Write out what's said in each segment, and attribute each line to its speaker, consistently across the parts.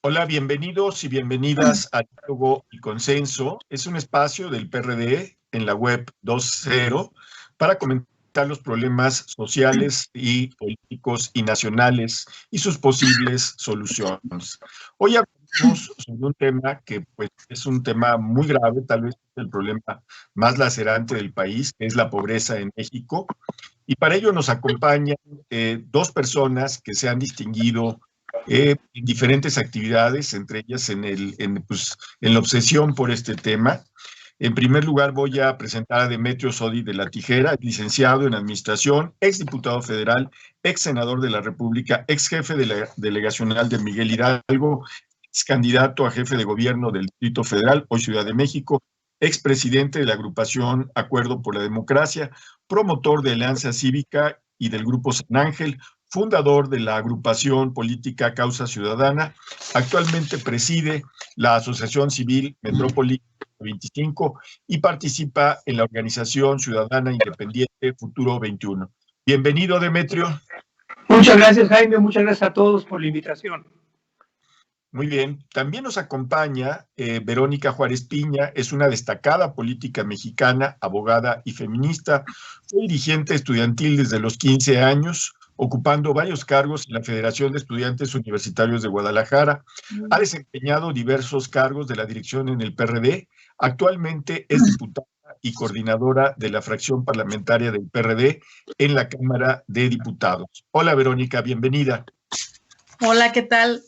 Speaker 1: Hola, bienvenidos y bienvenidas a Diálogo y Consenso. Es un espacio del PRD en la web 2.0 para comentar los problemas sociales y políticos y nacionales y sus posibles soluciones. Hoy hablaremos sobre un tema que pues, es un tema muy grave, tal vez el problema más lacerante del país, que es la pobreza en México. Y para ello nos acompañan dos personas que se han distinguido en diferentes actividades, entre ellas en la obsesión por este tema. En primer lugar, voy a presentar a Demetrio Sodi de la Tijera, licenciado en Administración, exdiputado federal, ex senador de la República, ex jefe de la delegacional de Miguel Hidalgo, ex candidato a jefe de gobierno del Distrito Federal, hoy Ciudad de México, expresidente de la agrupación Acuerdo por la Democracia, promotor de Alianza Cívica y del Grupo San Ángel, fundador de la agrupación política Causa Ciudadana. Actualmente preside la Asociación Civil Metrópoli 25 y participa en la organización ciudadana independiente Futuro 21. Bienvenido, Demetrio.
Speaker 2: Muchas gracias, Jaime. Muchas gracias a todos por la invitación.
Speaker 1: Muy bien. También nos acompaña Verónica Juárez Piña, es una destacada política mexicana, abogada y feminista. Fue dirigente estudiantil desde los 15 años, ocupando varios cargos en la Federación de Estudiantes Universitarios de Guadalajara. Ha desempeñado diversos cargos de la dirección en el PRD. Actualmente es diputada y coordinadora de la fracción parlamentaria del PRD en la Cámara de Diputados. Hola, Verónica, bienvenida.
Speaker 3: Hola, ¿qué tal?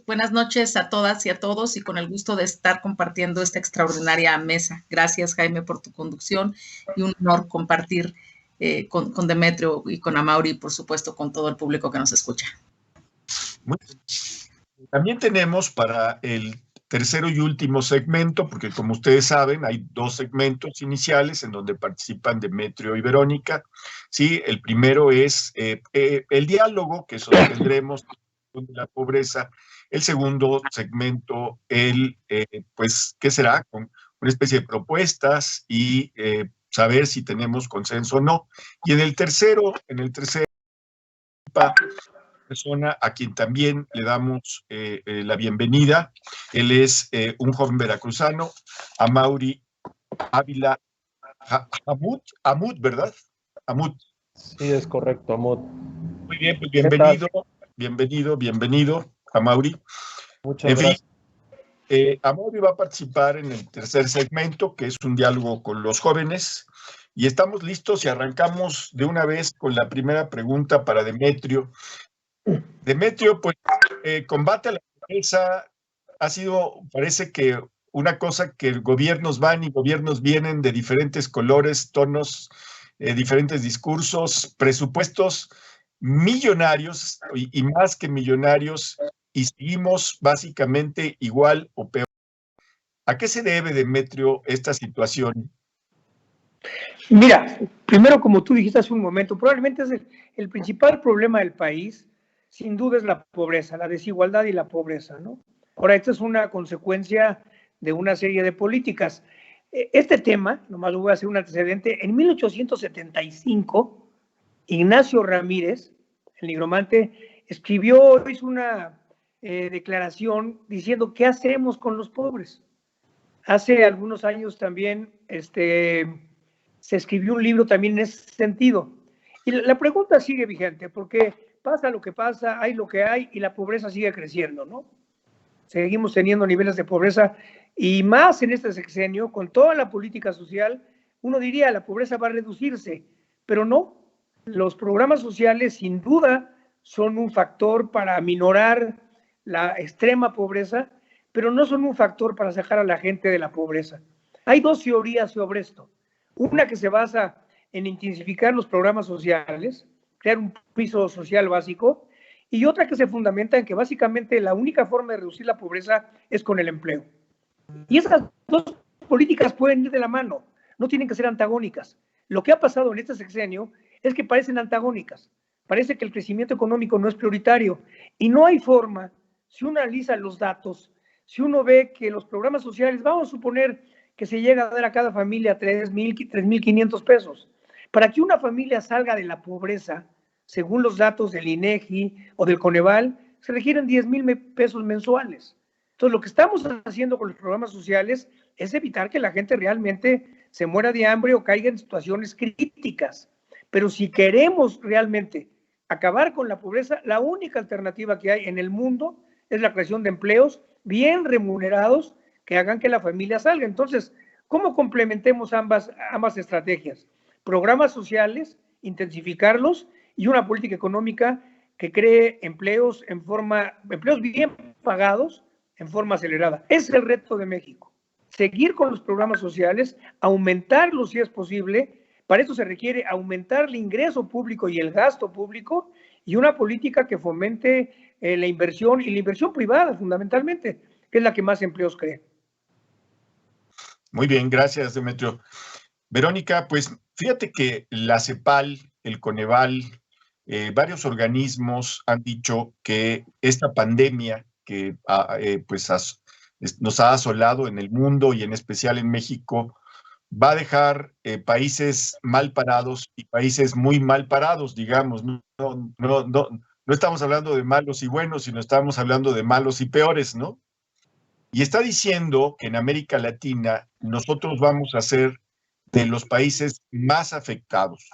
Speaker 3: Buenas noches a todas y a todos, y con el gusto de estar compartiendo esta extraordinaria mesa. Gracias, Jaime, por tu conducción, y un honor compartir con Demetrio y con Amaury, y por supuesto con todo el público que nos escucha.
Speaker 1: Muy bien. También tenemos para el tercero y último segmento, porque como ustedes saben, hay dos segmentos iniciales en donde participan Demetrio y Verónica. Sí, el primero es el diálogo que sostendremos de la pobreza. El segundo segmento, pues, ¿qué será? Con una especie de propuestas y saber si tenemos consenso o no. Y en el tercero persona a quien también le damos la bienvenida. Él es un joven veracruzano, Amaury Ávila Amut, ¿verdad? Amut.
Speaker 4: Sí, es correcto, Amut.
Speaker 1: Muy bien, pues bienvenido, Amaury.
Speaker 4: Muchas gracias.
Speaker 1: Amaury va a participar en el tercer segmento, que es un diálogo con los jóvenes, y estamos listos y arrancamos de una vez con la primera pregunta para Demetrio. Demetrio, pues, combate a la pobreza ha sido, parece que una cosa que gobiernos van y gobiernos vienen de diferentes colores, tonos, diferentes discursos, presupuestos millonarios y más que millonarios, y seguimos básicamente igual o peor. ¿A qué se debe, Demetrio, esta situación?
Speaker 2: Mira, primero, como tú dijiste hace un momento, probablemente es el principal problema del país, sin duda, es la pobreza, la desigualdad y la pobreza, ¿no? Ahora, esta es una consecuencia de una serie de políticas. Este tema, nomás voy a hacer un antecedente, en 1875, Ignacio Ramírez, el nigromante, hizo una declaración diciendo ¿qué hacemos con los pobres? Hace algunos años también se escribió un libro también en ese sentido. Y la pregunta sigue vigente, porque pasa lo que pasa, hay lo que hay, y la pobreza sigue creciendo, ¿no? Seguimos teniendo niveles de pobreza, y más en este sexenio, con toda la política social, uno diría la pobreza va a reducirse, pero no. Los programas sociales, sin duda, son un factor para minorar la extrema pobreza, pero no son un factor para sacar a la gente de la pobreza. Hay dos teorías sobre esto. Una que se basa en intensificar los programas sociales, crear un piso social básico, y otra que se fundamenta en que básicamente la única forma de reducir la pobreza es con el empleo. Y esas dos políticas pueden ir de la mano, no tienen que ser antagónicas. Lo que ha pasado en este sexenio es que parecen antagónicas. Parece que el crecimiento económico no es prioritario y no hay forma, si uno analiza los datos, si uno ve que los programas sociales, vamos a suponer que se llega a dar a cada familia 3,500 pesos. Para que una familia salga de la pobreza, según los datos del INEGI o del Coneval, se requieren 10,000 pesos mensuales. Entonces, lo que estamos haciendo con los programas sociales es evitar que la gente realmente se muera de hambre o caiga en situaciones críticas. Pero si queremos realmente acabar con la pobreza, la única alternativa que hay en el mundo es la creación de empleos bien remunerados que hagan que la familia salga. Entonces, ¿cómo complementemos ambas estrategias? Programas sociales, intensificarlos, y una política económica que cree empleos bien pagados en forma acelerada. Ese es el reto de México. Seguir con los programas sociales, aumentarlos si es posible. Para eso se requiere aumentar el ingreso público y el gasto público, y una política que fomente la inversión, y la inversión privada fundamentalmente, que es la que más empleos crea.
Speaker 1: Muy bien, gracias, Demetrio. Verónica, pues fíjate que la CEPAL, el Coneval, varios organismos han dicho que esta pandemia que nos ha asolado en el mundo y en especial en México, va a dejar países mal parados y países muy mal parados, digamos. No estamos hablando de malos y buenos, sino estamos hablando de malos y peores, ¿no? Y está diciendo que en América Latina nosotros vamos a ser de los países más afectados,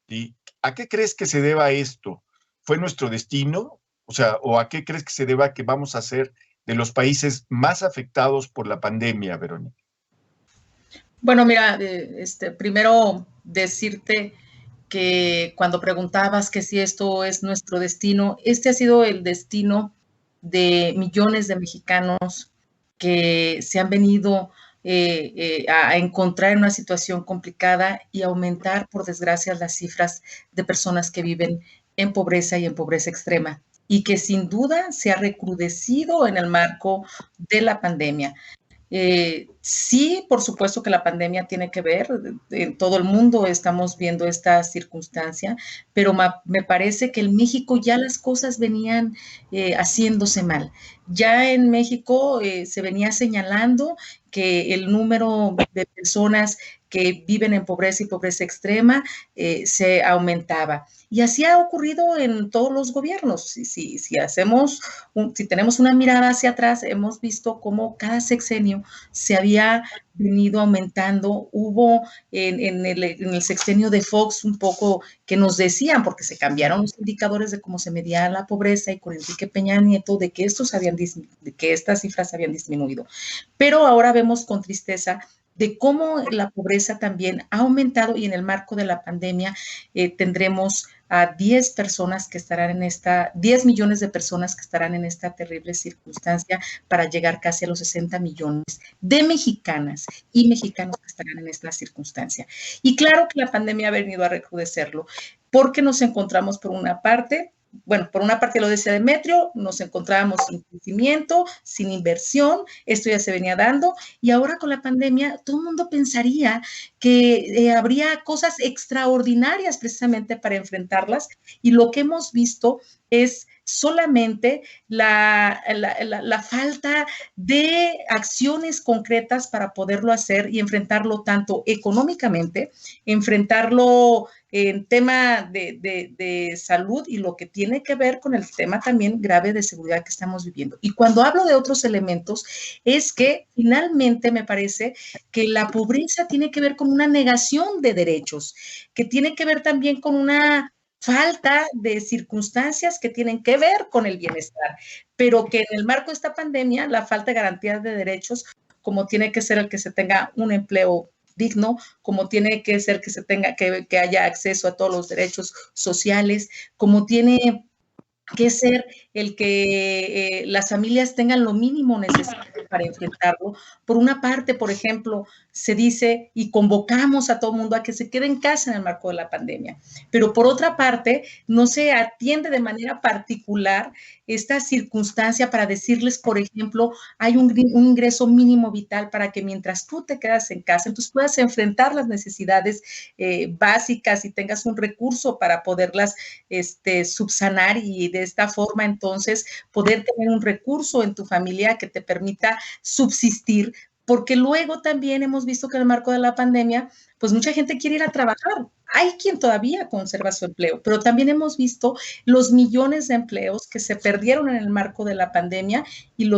Speaker 1: ¿sí? ¿A qué crees que se deba esto? ¿Fue nuestro destino? O sea, ¿o a qué crees que se deba que vamos a ser de los países más afectados por la pandemia, Verónica?
Speaker 3: Bueno, mira, primero decirte que cuando preguntabas que si esto es nuestro destino, este ha sido el destino de millones de mexicanos que se han venido a encontrar en una situación complicada y aumentar, por desgracia, las cifras de personas que viven en pobreza y en pobreza extrema, y que sin duda se ha recrudecido en el marco de la pandemia. Sí, por supuesto que la pandemia tiene que ver, en todo el mundo estamos viendo esta circunstancia, pero me parece que en México ya las cosas venían haciéndose mal. Ya en México se venía señalando que el número de personas que viven en pobreza y pobreza extrema se aumentaba. Y así ha ocurrido en todos los gobiernos. Si tenemos una mirada hacia atrás, hemos visto cómo cada sexenio se había venido aumentando. Hubo en el sexenio de Fox un poco que nos decían, porque se cambiaron los indicadores de cómo se medía la pobreza, y con Enrique Peña Nieto, de que estas cifras habían disminuido. Pero ahora vemos con tristeza de cómo la pobreza también ha aumentado, y en el marco de la pandemia tendremos a 10 millones de personas que estarán en esta terrible circunstancia, para llegar casi a los 60 millones de mexicanas y mexicanos que estarán en esta circunstancia. Y claro que la pandemia ha venido a recrudecerlo, porque nos encontramos por una parte lo decía Demetrio, nos encontrábamos sin crecimiento, sin inversión, esto ya se venía dando, y ahora con la pandemia todo el mundo pensaría que habría cosas extraordinarias precisamente para enfrentarlas, y lo que hemos visto es solamente la falta de acciones concretas para poderlo hacer y enfrentarlo tanto económicamente, enfrentarlo en tema de salud, y lo que tiene que ver con el tema también grave de seguridad que estamos viviendo. Y cuando hablo de otros elementos, es que finalmente me parece que la pobreza tiene que ver con una negación de derechos, que tiene que ver también con una falta de circunstancias que tienen que ver con el bienestar, pero que en el marco de esta pandemia, la falta de garantías de derechos, como tiene que ser el que se tenga un empleo digno, como tiene que ser que haya acceso a todos los derechos sociales, como tiene que ser el que las familias tengan lo mínimo necesario para enfrentarlo. Por una parte, por ejemplo, se dice y convocamos a todo el mundo a que se quede en casa en el marco de la pandemia, pero por otra parte, no se atiende de manera particular esta circunstancia para decirles, por ejemplo, hay un ingreso mínimo vital para que mientras tú te quedas en casa, entonces puedas enfrentar las necesidades básicas y tengas un recurso para poderlas subsanar y de esta forma entonces poder tener un recurso en tu familia que te permita subsistir, porque luego también hemos visto que en el marco de la pandemia, pues mucha gente quiere ir a trabajar. Hay quien todavía conserva su empleo, pero también hemos visto los millones de empleos que se perdieron en el marco de la pandemia y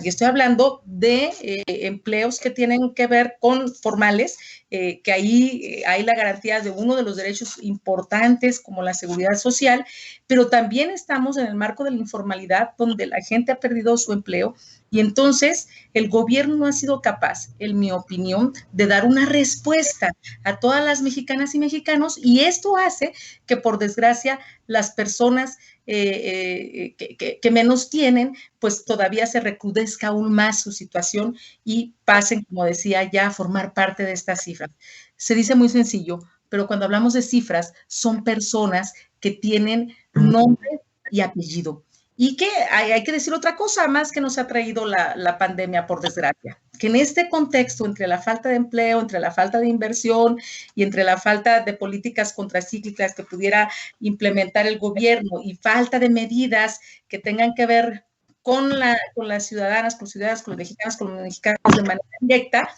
Speaker 3: estoy hablando de empleos que tienen que ver con formales, que ahí hay la garantía de uno de los derechos importantes como la seguridad social, pero también estamos en el marco de la informalidad donde la gente ha perdido su empleo y entonces el gobierno no ha sido capaz, en mi opinión, de dar una respuesta a todas las mexicanas y mexicanos y esto hace que por desgracia las personas que menos tienen, pues todavía se recrudezca aún más su situación y pasen, como decía, ya a formar parte de estas cifras. Se dice muy sencillo, pero cuando hablamos de cifras, son personas que tienen nombre y apellido. Y que hay que decir otra cosa más que nos ha traído la pandemia, por desgracia, que en este contexto, entre la falta de empleo, entre la falta de inversión y entre la falta de políticas contracíclicas que pudiera implementar el gobierno y falta de medidas que tengan que ver con las ciudadanas, con los mexicanos, con los mexicanos de manera directa,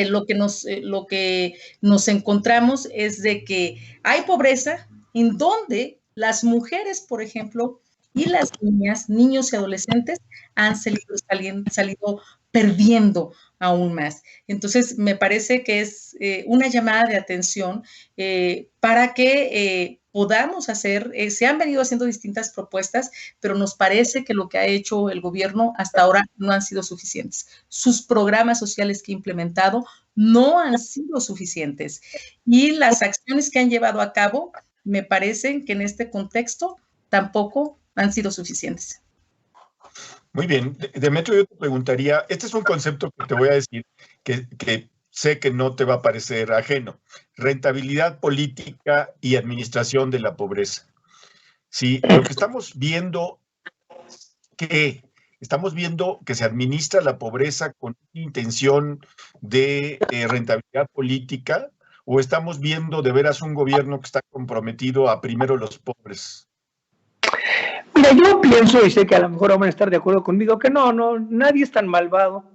Speaker 3: lo que nos encontramos es de que hay pobreza en donde las mujeres, por ejemplo, y las niñas, niños y adolescentes han salido perdiendo aún más. Entonces, me parece que es una llamada de atención para que podamos hacer, se han venido haciendo distintas propuestas, pero nos parece que lo que ha hecho el gobierno hasta ahora no han sido suficientes. Sus programas sociales que ha implementado no han sido suficientes y las acciones que han llevado a cabo me parecen que en este contexto tampoco han sido suficientes.
Speaker 1: Muy bien. Demetrio, yo te preguntaría, este es un concepto que te voy a decir que sé que no te va a parecer ajeno. Rentabilidad política y administración de la pobreza. Sí, lo que estamos viendo que se administra la pobreza con intención de rentabilidad política, o estamos viendo de veras un gobierno que está comprometido a primero los pobres.
Speaker 2: Mira, yo pienso, y sé que a lo mejor van a estar de acuerdo conmigo, que no, nadie es tan malvado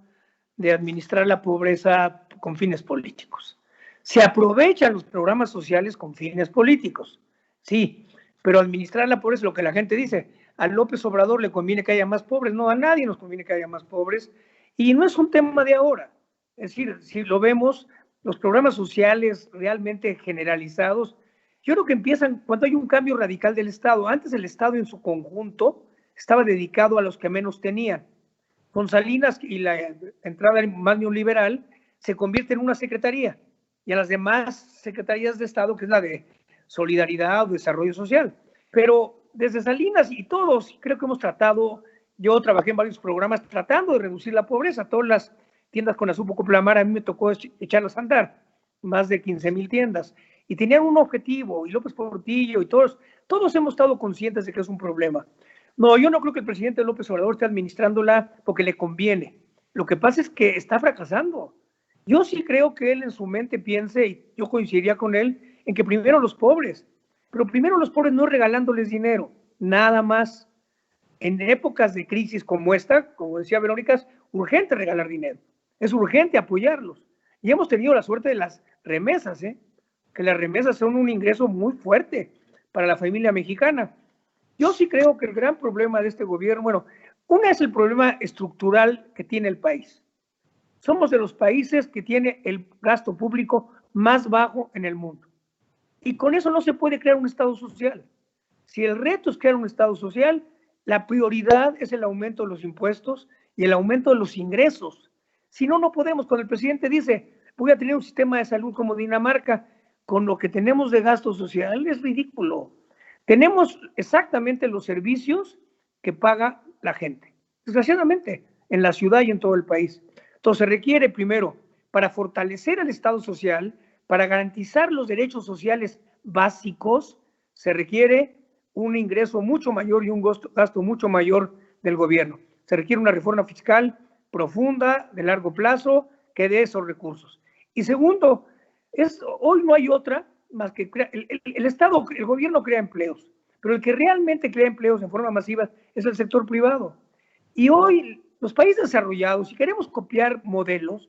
Speaker 2: de administrar la pobreza con fines políticos. Se aprovechan los programas sociales con fines políticos, sí, pero administrar la pobreza es lo que la gente dice. A López Obrador le conviene que haya más pobres, no, a nadie nos conviene que haya más pobres, y no es un tema de ahora. Es decir, si lo vemos, los programas sociales realmente generalizados, yo creo que empiezan cuando hay un cambio radical del Estado. Antes el Estado en su conjunto estaba dedicado a los que menos tenían. Con Salinas y la entrada más neoliberal se convierte en una secretaría y a las demás secretarías de Estado, que es la de Solidaridad o Desarrollo Social. Pero desde Salinas y todos, creo que hemos tratado, yo trabajé en varios programas tratando de reducir la pobreza. Todas las tiendas con azúcar Coplamar, a mí me tocó echarlas a andar, más de 15,000 tiendas. Y tenían un objetivo, y López Portillo y todos hemos estado conscientes de que es un problema. No, yo no creo que el presidente López Obrador esté administrándola porque le conviene. Lo que pasa es que está fracasando. Yo sí creo que él en su mente piense, y yo coincidiría con él, en que primero los pobres, pero primero los pobres no regalándoles dinero, nada más. En épocas de crisis como esta, como decía Verónica, es urgente regalar dinero, es urgente apoyarlos. Y hemos tenido la suerte de las remesas, que las remesas son un ingreso muy fuerte para la familia mexicana. Yo sí creo que el gran problema de este gobierno, bueno, una es el problema estructural que tiene el país. Somos de los países que tiene el gasto público más bajo en el mundo. Y con eso no se puede crear un Estado social. Si el reto es crear un Estado social, la prioridad es el aumento de los impuestos y el aumento de los ingresos. Si no, no podemos. Cuando el presidente dice, voy a tener un sistema de salud como Dinamarca, con lo que tenemos de gasto social, es ridículo. tenemos exactamente los servicios que paga la gente, desgraciadamente, en la ciudad y en todo el país. Entonces se requiere primero, para fortalecer el Estado social, para garantizar los derechos sociales básicos, se requiere un ingreso mucho mayor y un gasto mucho mayor del gobierno. Se requiere una reforma fiscal profunda, de largo plazo, que dé esos recursos. Y segundo, hoy no hay otra más que el Estado, el gobierno crea empleos, pero el que realmente crea empleos en forma masiva es el sector privado. Y hoy los países desarrollados, si queremos copiar modelos,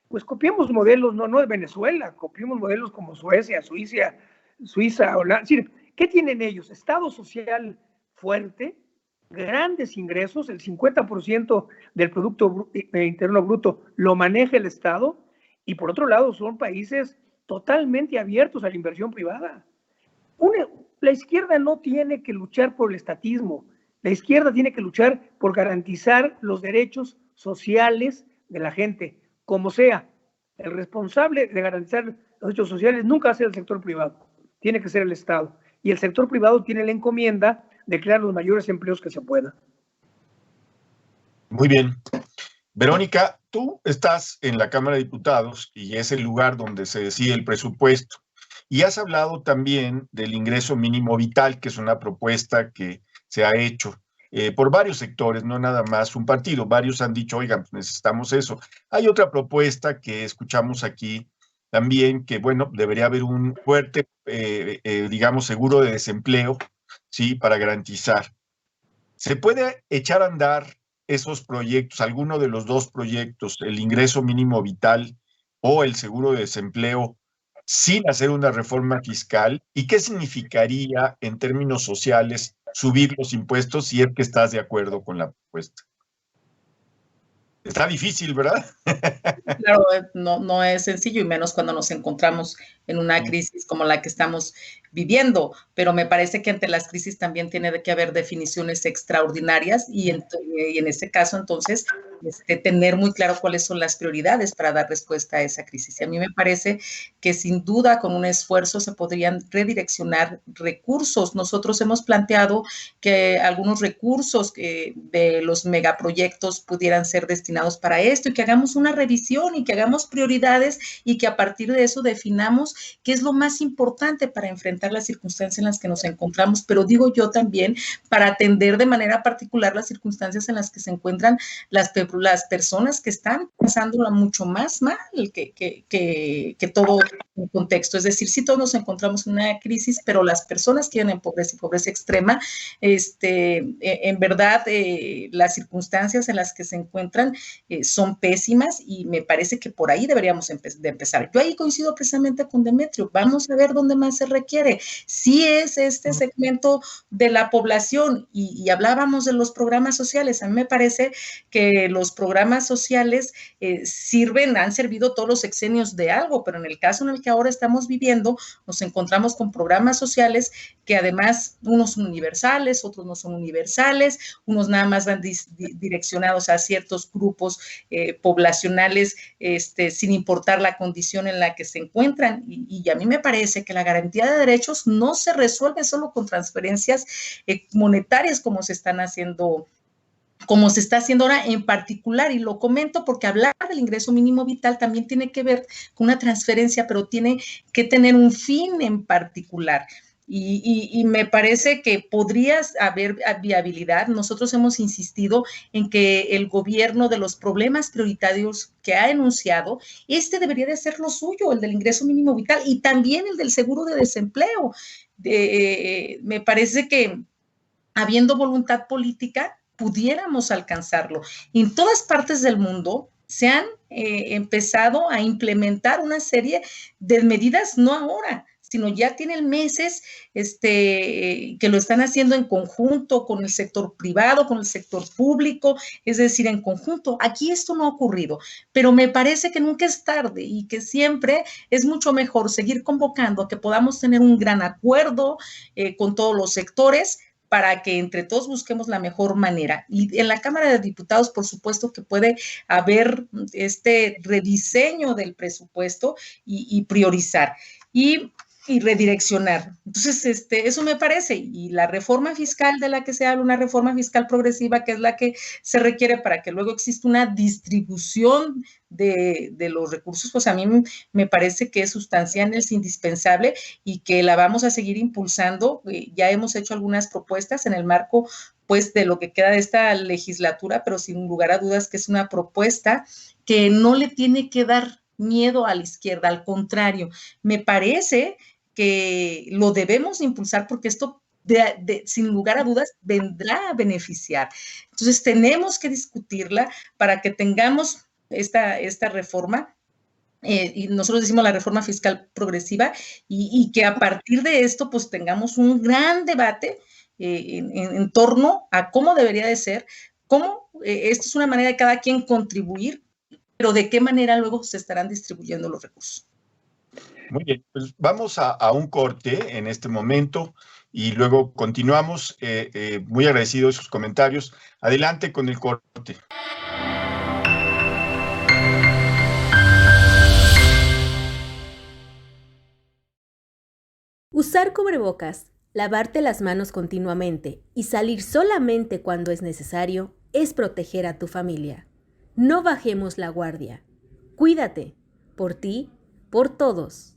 Speaker 2: pues copiemos modelos no de Venezuela, copiemos modelos como Suecia, Suiza, Holanda. Es decir, ¿qué tienen ellos? Estado social fuerte, grandes ingresos, el 50% del Producto Interno Bruto lo maneja el Estado, y por otro lado son países totalmente abiertos a la inversión privada. La izquierda no tiene que luchar por el estatismo, la izquierda tiene que luchar por garantizar los derechos sociales de la gente, como sea. El responsable de garantizar los derechos sociales nunca va a ser el sector privado, tiene que ser el Estado. Y el sector privado tiene la encomienda de crear los mayores empleos que se puedan.
Speaker 1: Muy bien. Verónica, tú estás en la Cámara de Diputados y es el lugar donde se decide el presupuesto. Y has hablado también del ingreso mínimo vital, que es una propuesta que se ha hecho por varios sectores, no nada más un partido. Varios han dicho, oigan, pues necesitamos eso. Hay otra propuesta que escuchamos aquí también, que bueno, debería haber un fuerte, digamos, seguro de desempleo, ¿sí? Para garantizar. ¿Se puede echar a andar esos proyectos, alguno de los dos proyectos, el ingreso mínimo vital o el seguro de desempleo, sin hacer una reforma fiscal? ¿Y qué significaría en términos sociales subir los impuestos si es que estás de acuerdo con la propuesta? Está difícil, ¿verdad?
Speaker 3: Claro, no es sencillo, y menos cuando nos encontramos en una crisis como la que estamos viviendo, pero me parece que ante las crisis también tiene que haber definiciones extraordinarias y en este caso, entonces, tener muy claro cuáles son las prioridades para dar respuesta a esa crisis. Y a mí me parece que sin duda con un esfuerzo se podrían redireccionar recursos. Nosotros hemos planteado que algunos recursos de los megaproyectos pudieran ser destinados para esto y que hagamos una revisión y que hagamos prioridades y que a partir de eso definamos qué es lo más importante para enfrentar las circunstancias en las que nos encontramos, pero digo yo también para atender de manera particular las circunstancias en las que se encuentran las personas que están pasándola mucho más mal que todo el contexto. Es decir, sí todos nos encontramos en una crisis, pero las personas que viven en pobreza y pobreza extrema, en verdad, las circunstancias en las que se encuentran son pésimas y me parece que por ahí deberíamos de empezar. Yo ahí coincido precisamente con Demetrio. Vamos a ver dónde más se requiere. Sí es este segmento de la población y hablábamos de los programas sociales. A mí me parece que los programas sociales han servido todos los sexenios de algo, pero en el caso en el que ahora estamos viviendo, nos encontramos con programas sociales que además unos son universales, otros no son universales, unos nada más van direccionados a ciertos grupos poblacionales sin importar la condición en la que se encuentran. Y a mí me parece que la garantía de derechos no se resuelve solo con transferencias monetarias como se está haciendo ahora en particular, y lo comento porque hablar del ingreso mínimo vital también tiene que ver con una transferencia, pero tiene que tener un fin en particular. Y me parece que podría haber viabilidad. Nosotros hemos insistido en que el gobierno, de los problemas prioritarios que ha enunciado, debería de ser lo suyo, el del ingreso mínimo vital y también el del seguro de desempleo. Me parece que habiendo voluntad política, pudiéramos alcanzarlo. En todas partes del mundo se han empezado a implementar una serie de medidas, no ahora, sino ya tienen meses que lo están haciendo en conjunto con el sector privado, con el sector público, es decir, en conjunto. Aquí esto no ha ocurrido, pero me parece que nunca es tarde y que siempre es mucho mejor seguir convocando a que podamos tener un gran acuerdo con todos los sectores, para que entre todos busquemos la mejor manera. Y en la Cámara de Diputados, por supuesto que puede haber este rediseño del presupuesto y priorizar. Y y redireccionar. Entonces, eso me parece, y la reforma fiscal de la que se habla, una reforma fiscal progresiva, que es la que se requiere para que luego exista una distribución de los recursos, pues a mí me parece que es sustancial, es indispensable y que la vamos a seguir impulsando. Ya hemos hecho algunas propuestas en el marco, pues, de lo que queda de esta legislatura, pero sin lugar a dudas que es una propuesta que no le tiene que dar miedo a la izquierda, al contrario, me parece que lo debemos impulsar porque esto sin lugar a dudas vendrá a beneficiar. Entonces tenemos que discutirla para que tengamos esta reforma, y nosotros decimos la reforma fiscal progresiva, y que a partir de esto pues tengamos un gran debate en torno a cómo debería de ser, cómo esto es una manera de cada quien contribuir, pero de qué manera luego se estarán distribuyendo los recursos.
Speaker 1: Muy bien, pues vamos a un corte en este momento y luego continuamos. Muy agradecido de sus comentarios. Adelante con el corte.
Speaker 5: Usar cubrebocas, lavarte las manos continuamente y salir solamente cuando es necesario es proteger a tu familia. No bajemos la guardia. Cuídate, por ti, por todos.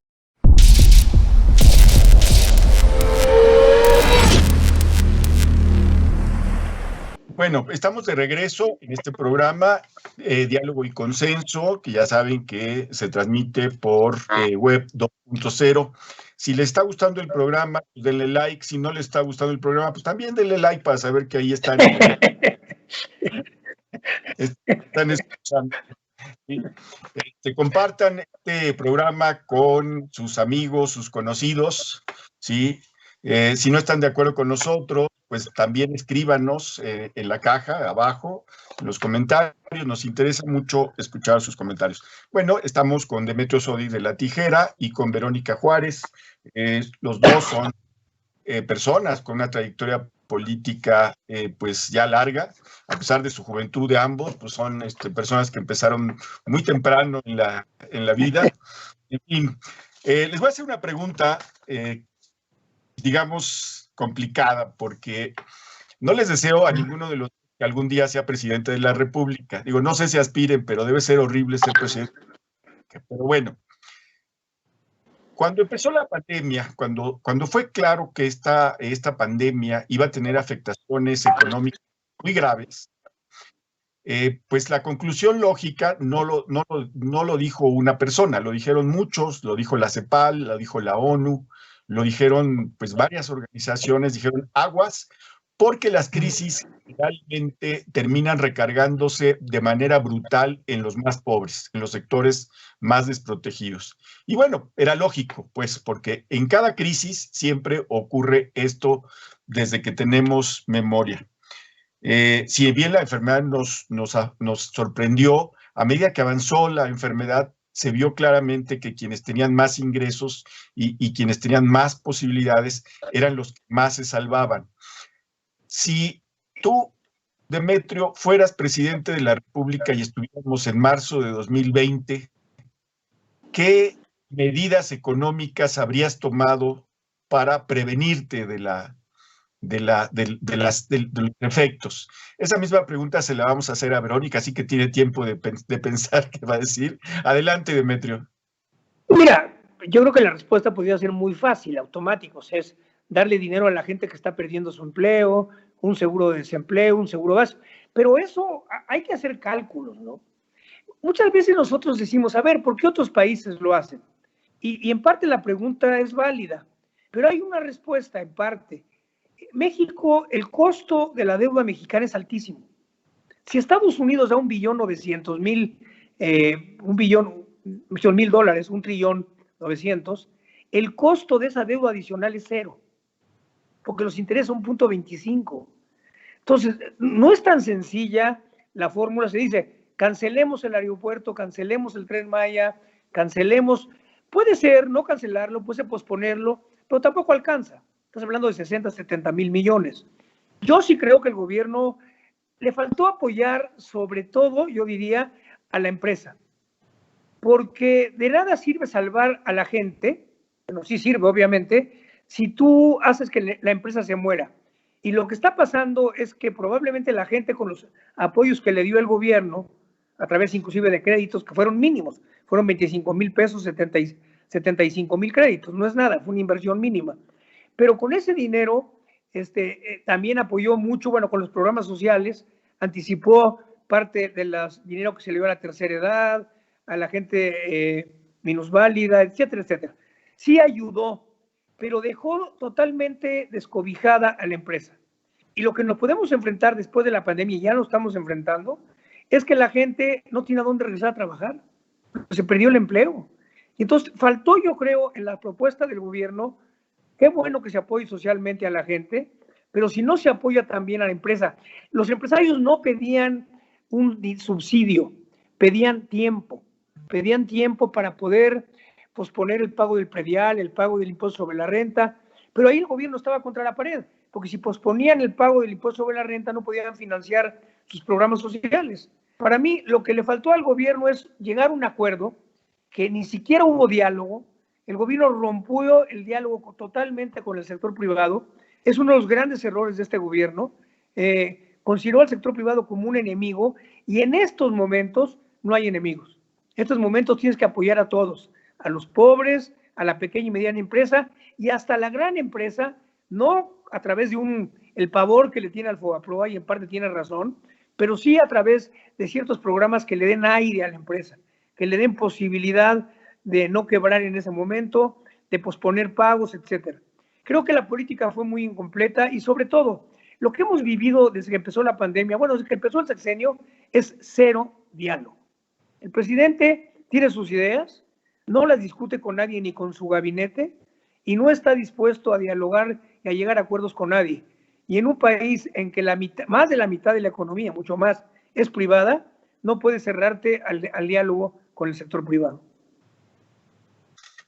Speaker 1: Bueno, estamos de regreso en este programa, Diálogo y Consenso, que ya saben que se transmite por Web 2.0. Si les está gustando el programa, pues denle like. Si no les está gustando el programa, pues también denle like para saber que ahí están escuchando. ¿Sí? Compartan este programa con sus amigos, sus conocidos, ¿sí? Si no están de acuerdo con nosotros, pues también escríbanos en la caja abajo, en los comentarios. Nos interesa mucho escuchar sus comentarios. Bueno, estamos con Demetrio Sodi de La Tijera y con Verónica Juárez. Los dos son personas con una trayectoria política pues ya larga, a pesar de su juventud de ambos, pues son personas que empezaron muy temprano en la vida. En fin, les voy a hacer una pregunta digamos, complicada, porque no les deseo a ninguno de los que algún día sea presidente de la República. Digo, no sé si aspiren, pero debe ser horrible ser presidente. Pero bueno, cuando empezó la pandemia, cuando fue claro que esta pandemia iba a tener afectaciones económicas muy graves, pues la conclusión lógica no lo dijo una persona, lo dijeron muchos, lo dijo la CEPAL, lo dijo la ONU, lo dijeron pues varias organizaciones, dijeron aguas, porque las crisis realmente terminan recargándose de manera brutal en los más pobres, en los sectores más desprotegidos. Y bueno, era lógico, pues, porque en cada crisis siempre ocurre esto desde que tenemos memoria. Si bien la enfermedad nos sorprendió, a medida que avanzó la enfermedad, se vio claramente que quienes tenían más ingresos y quienes tenían más posibilidades eran los que más se salvaban. Si tú, Demetrio, fueras presidente de la República y estuviéramos en marzo de 2020, ¿qué medidas económicas habrías tomado para prevenirte de los efectos? Esa misma pregunta se la vamos a hacer a Verónica, así que tiene tiempo de pensar qué va a decir. Adelante, Demetrio.
Speaker 2: Mira, yo creo que la respuesta podría ser muy fácil, automático, es darle dinero a la gente que está perdiendo su empleo, un seguro de desempleo, un seguro gasto, pero eso hay que hacer cálculos, ¿no? Muchas veces nosotros decimos, a ver, ¿por qué otros países lo hacen? Y en parte la pregunta es válida, pero hay una respuesta en parte. México, el costo de la deuda mexicana es altísimo. Si Estados Unidos da $1.900.000, $1.900.000, $1.900.000, el costo de esa deuda adicional es cero, porque los intereses son 0.25. Entonces, no es tan sencilla la fórmula. Se dice, cancelemos el aeropuerto, cancelemos el Tren Maya, cancelemos. Puede ser no cancelarlo, puede ser posponerlo, pero tampoco alcanza. Estás hablando de 60, 70 mil millones. Yo sí creo que el gobierno le faltó apoyar, sobre todo, yo diría, a la empresa. Porque de nada sirve salvar a la gente Bueno, sí sirve, obviamente, si tú haces que la empresa se muera. Y lo que está pasando es que probablemente la gente con los apoyos que le dio el gobierno, a través inclusive de créditos que fueron mínimos, fueron 25,000 pesos, 75,000 créditos, no es nada, fue una inversión mínima. Pero con ese dinero también apoyó mucho, bueno, con los programas sociales, anticipó parte del dinero que se le dio a la tercera edad, a la gente minusválida, etcétera, etcétera. Sí ayudó, pero dejó totalmente descobijada a la empresa. Y lo que nos podemos enfrentar después de la pandemia, y ya lo estamos enfrentando, es que la gente no tiene a dónde regresar a trabajar. Se perdió el empleo. Entonces, faltó, yo creo, en la propuesta del gobierno, qué bueno que se apoye socialmente a la gente, pero si no se apoya también a la empresa. Los empresarios no pedían un subsidio, pedían tiempo para poder posponer el pago del predial, el pago del impuesto sobre la renta, pero ahí el gobierno estaba contra la pared, porque si posponían el pago del impuesto sobre la renta no podían financiar sus programas sociales. Para mí, lo que le faltó al gobierno es llegar a un acuerdo, que ni siquiera hubo diálogo. El gobierno rompió el diálogo totalmente con el sector privado. Es uno de los grandes errores de este gobierno. Consideró al sector privado como un enemigo, y en estos momentos no hay enemigos. En estos momentos tienes que apoyar a todos, a los pobres, a la pequeña y mediana empresa y hasta la gran empresa, no a través de el pavor que le tiene al Fobaproa, y en parte tiene razón, pero sí a través de ciertos programas que le den aire a la empresa, que le den posibilidad de no quebrar en ese momento, de posponer pagos, etcétera. Creo que la política fue muy incompleta, y sobre todo, lo que hemos vivido desde que empezó la pandemia, bueno, desde que empezó el sexenio, es cero diálogo. El presidente tiene sus ideas, no las discute con nadie ni con su gabinete, y no está dispuesto a dialogar y a llegar a acuerdos con nadie. Y en un país en que más de la mitad de la economía, mucho más, es privada, no puedes cerrarte al diálogo con el sector privado.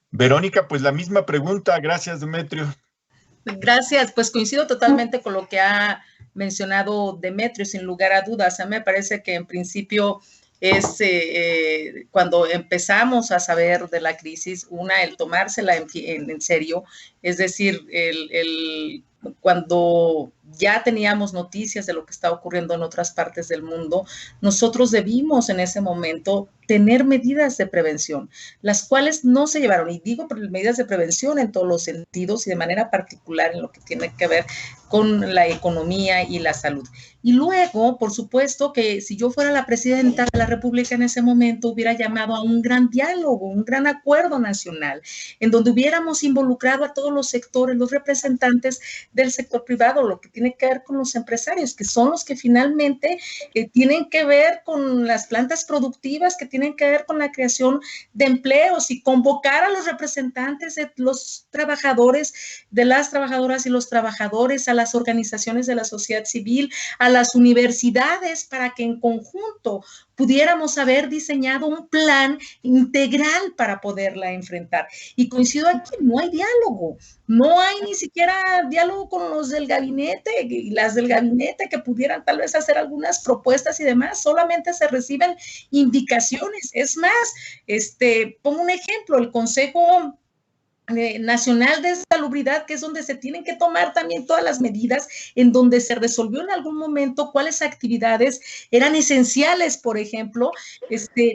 Speaker 1: Verónica, pues la misma pregunta. Gracias, Demetrio.
Speaker 3: Gracias, pues coincido totalmente con lo que ha mencionado Demetrio, sin lugar a dudas. A mí me parece que en principio es cuando empezamos a saber de la crisis, el tomársela en serio, es decir, cuando ya teníamos noticias de lo que está ocurriendo en otras partes del mundo, nosotros debimos en ese momento tener medidas de prevención, las cuales no se llevaron, y digo medidas de prevención en todos los sentidos y de manera particular en lo que tiene que ver con la economía y la salud. Y luego, por supuesto, que si yo fuera la presidenta de la República en ese momento, hubiera llamado a un gran diálogo, un gran acuerdo nacional, en donde hubiéramos involucrado a todos los sectores, los representantes del sector privado, lo que tiene que ver con los empresarios, que son los que finalmente tienen que ver con las plantas productivas, que tienen que ver con la creación de empleos, y convocar a los representantes de los trabajadores, de las trabajadoras y los trabajadores, a las organizaciones de la sociedad civil, a las universidades, para que en conjunto pudiéramos haber diseñado un plan integral para poderla enfrentar. Y coincido aquí, no hay diálogo, no hay ni siquiera diálogo con los del gabinete y las del gabinete que pudieran tal vez hacer algunas propuestas y demás, solamente se reciben indicaciones. Es más, pongo un ejemplo, el Consejo Nacional de Salubridad, que es donde se tienen que tomar también todas las medidas, en donde se resolvió en algún momento cuáles actividades eran esenciales, por ejemplo,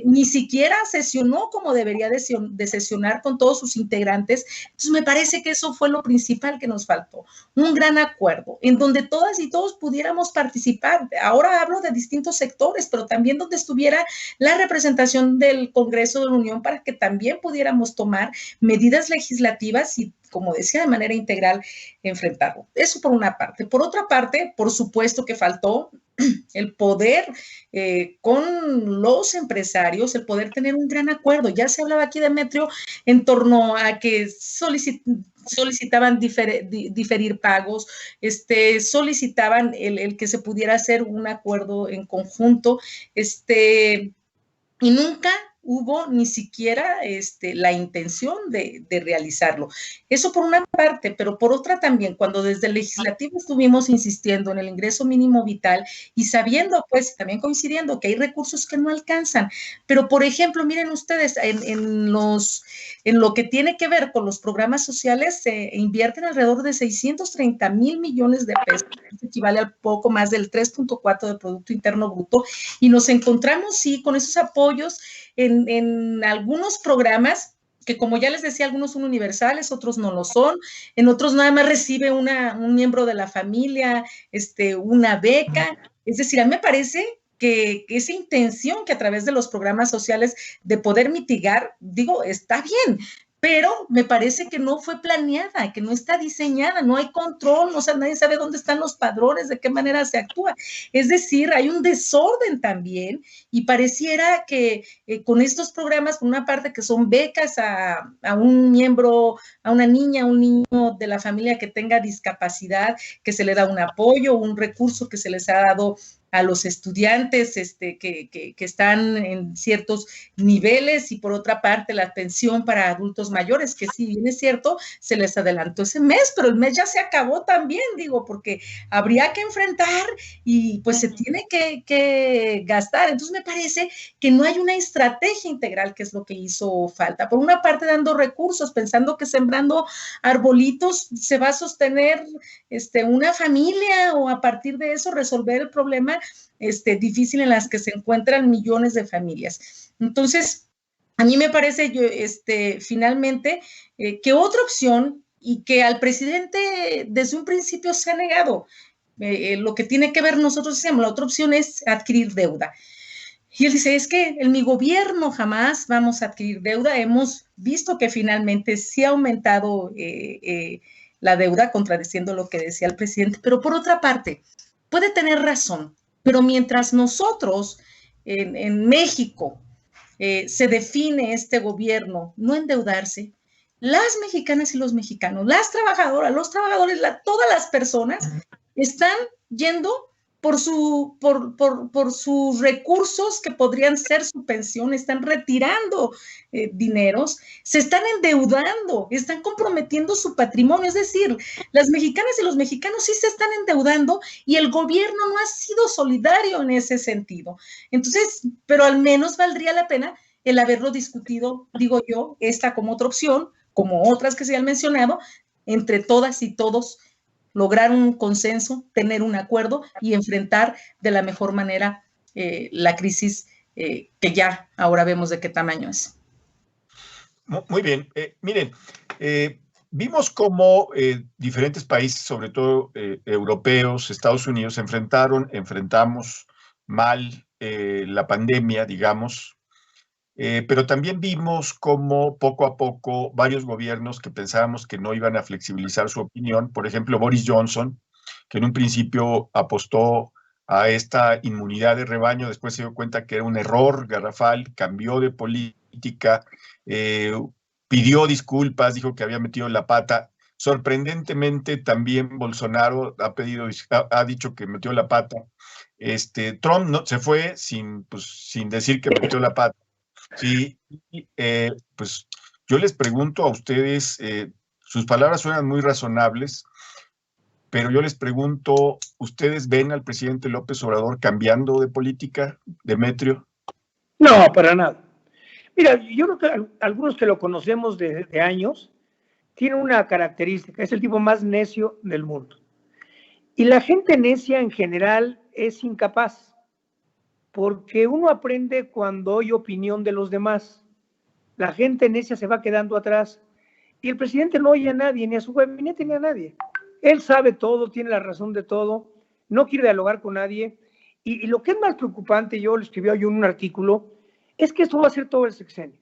Speaker 3: ni siquiera sesionó como debería de sesionar con todos sus integrantes. Entonces me parece que eso fue lo principal que nos faltó, un gran acuerdo en donde todas y todos pudiéramos participar. Ahora hablo de distintos sectores, pero también donde estuviera la representación del Congreso de la Unión, para que también pudiéramos tomar medidas legislativas y, como decía, de manera integral enfrentarlo. Eso por una parte. Por otra parte, por supuesto que faltó el poder con los empresarios, el poder tener un gran acuerdo. Ya se hablaba aquí, Demetrio, en torno a que solicitaban diferir pagos, solicitaban el que se pudiera hacer un acuerdo en conjunto, y nunca hubo ni siquiera la intención de realizarlo. Eso por una parte, pero por otra también, cuando desde el legislativo estuvimos insistiendo en el ingreso mínimo vital y sabiendo, pues, también coincidiendo que hay recursos que no alcanzan. Pero, por ejemplo, miren ustedes, en en lo que tiene que ver con los programas sociales se invierten alrededor de 630,000 millones de pesos, que equivale al poco más del 3.4 del Producto Interno Bruto, y nos encontramos, sí, con esos apoyos en algunos programas que, como ya les decía, algunos son universales, otros no lo son, en otros nada más recibe un miembro de la familia una beca. Es decir, a mí me parece que esa intención que a través de los programas sociales de poder mitigar, digo, está bien, pero me parece que no fue planeada, que no está diseñada, no hay control, o sea, nadie sabe dónde están los padrones, de qué manera se actúa. Es decir, hay un desorden también, y pareciera que con estos programas, por una parte que son becas a un miembro, a una niña, a un niño de la familia que tenga discapacidad, que se le da un apoyo, un recurso que se les ha dado a los estudiantes que están en ciertos niveles, y por otra parte la pensión para adultos mayores, que sí, bien es cierto, se les adelantó ese mes, pero el mes ya se acabó también, digo, porque habría que enfrentar y pues se tiene que gastar. Entonces me parece que no hay una estrategia integral, que es lo que hizo falta. Por una parte dando recursos, pensando que sembrando arbolitos se va a sostener una familia, o a partir de eso resolver el problema difícil en las que se encuentran millones de familias. Entonces, a mí me parece finalmente que otra opción, y que al presidente desde un principio se ha negado, lo que tiene que ver, nosotros decíamos, la otra opción es adquirir deuda. Y él dice, es que en mi gobierno jamás vamos a adquirir deuda. Hemos visto que finalmente sí ha aumentado la deuda, contradiciendo lo que decía el presidente, pero por otra parte, puede tener razón, pero mientras nosotros en México se define este gobierno no endeudarse, las mexicanas y los mexicanos, las trabajadoras, los trabajadores, todas las personas están yendo por sus recursos que podrían ser su pensión, están retirando dineros, se están endeudando, están comprometiendo su patrimonio. Es decir, las mexicanas y los mexicanos sí se están endeudando, y el gobierno no ha sido solidario en ese sentido. Entonces, pero al menos valdría la pena el haberlo discutido, digo yo, esta como otra opción, como otras que se han mencionado, entre todas y todos, lograr un consenso, tener un acuerdo y enfrentar de la mejor manera la crisis que ya ahora vemos de qué tamaño es.
Speaker 1: Muy bien. Miren, vimos cómo diferentes países, sobre todo europeos, Estados Unidos, enfrentamos mal la pandemia, digamos, pero también vimos cómo poco a poco varios gobiernos que pensábamos que no iban a flexibilizar su opinión, por ejemplo, Boris Johnson, que en un principio apostó a esta inmunidad de rebaño, después se dio cuenta que era un error garrafal, cambió de política, pidió disculpas, dijo que había metido la pata. Sorprendentemente, también Bolsonaro ha dicho que metió la pata. Trump no, se fue sin decir que metió la pata. Sí, pues yo les pregunto a ustedes, sus palabras suenan muy razonables, pero yo les pregunto, ¿ustedes ven al presidente López Obrador cambiando de política, Demetrio?
Speaker 2: No, para nada. Mira, yo creo que algunos que lo conocemos de años tienen una característica, es el tipo más necio del mundo. Y la gente necia en general es incapaz, porque uno aprende cuando oye opinión de los demás. La gente necia se va quedando atrás, y el presidente no oye a nadie, ni a su gabinete, ni a nadie. Él sabe todo, tiene la razón de todo, no quiere dialogar con nadie, y lo que es más preocupante, yo lo escribí hoy en un artículo, es que esto va a ser todo el sexenio.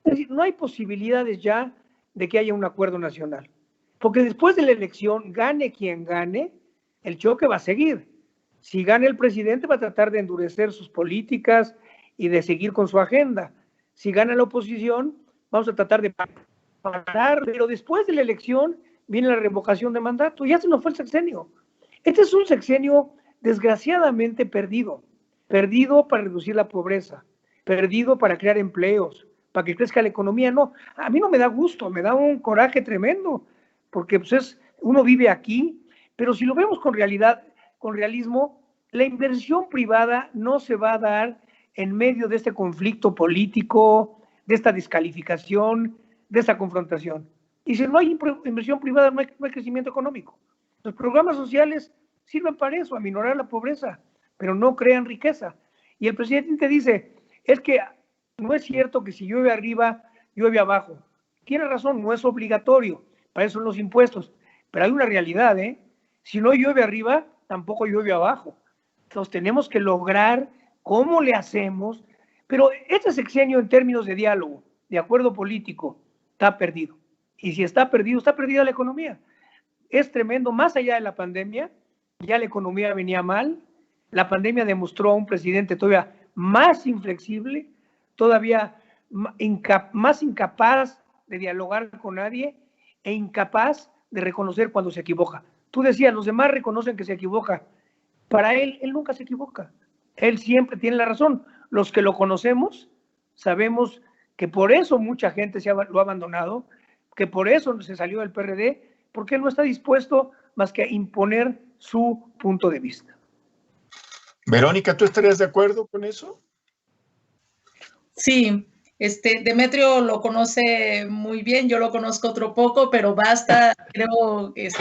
Speaker 2: Es decir, no hay posibilidades ya de que haya un acuerdo nacional, porque después de la elección, gane quien gane, el choque va a seguir. Si gana el presidente, va a tratar de endurecer sus políticas y de seguir con su agenda. Si gana la oposición, vamos a tratar de parar, pero después de la elección viene la revocación de mandato. Ya se nos fue el sexenio. Este es un sexenio desgraciadamente perdido para reducir la pobreza, perdido para crear empleos, para que crezca la economía. No, a mí no me da gusto, me da un coraje tremendo, porque pues uno vive aquí, pero si lo vemos con realismo, la inversión privada no se va a dar en medio de este conflicto político, de esta descalificación, de esta confrontación. Y si no hay inversión privada, no hay crecimiento económico. Los programas sociales sirven para eso, a minorar la pobreza, pero no crean riqueza. Y el presidente dice, es que no es cierto que si llueve arriba, llueve abajo. Tiene razón, no es obligatorio, para eso son los impuestos. Pero hay una realidad, ¿eh? Si no llueve arriba, tampoco llueve abajo. Entonces tenemos que lograr cómo le hacemos, pero este sexenio en términos de diálogo, de acuerdo político, está perdido. Y si está perdido, está perdida la economía. Es tremendo, más allá de la pandemia, ya la economía venía mal, la pandemia demostró a un presidente todavía más inflexible, todavía más incapaz de dialogar con nadie e incapaz de reconocer cuando se equivoca. Tú decías, los demás reconocen que se equivoca. Para él nunca se equivoca. Él siempre tiene la razón. Los que lo conocemos sabemos que por eso mucha gente lo ha abandonado, que por eso se salió del PRD, porque él no está dispuesto más que a imponer su punto de vista.
Speaker 1: Verónica, ¿tú estarías de acuerdo con eso?
Speaker 3: Sí, Demetrio lo conoce muy bien, yo lo conozco otro poco, pero basta, creo, ver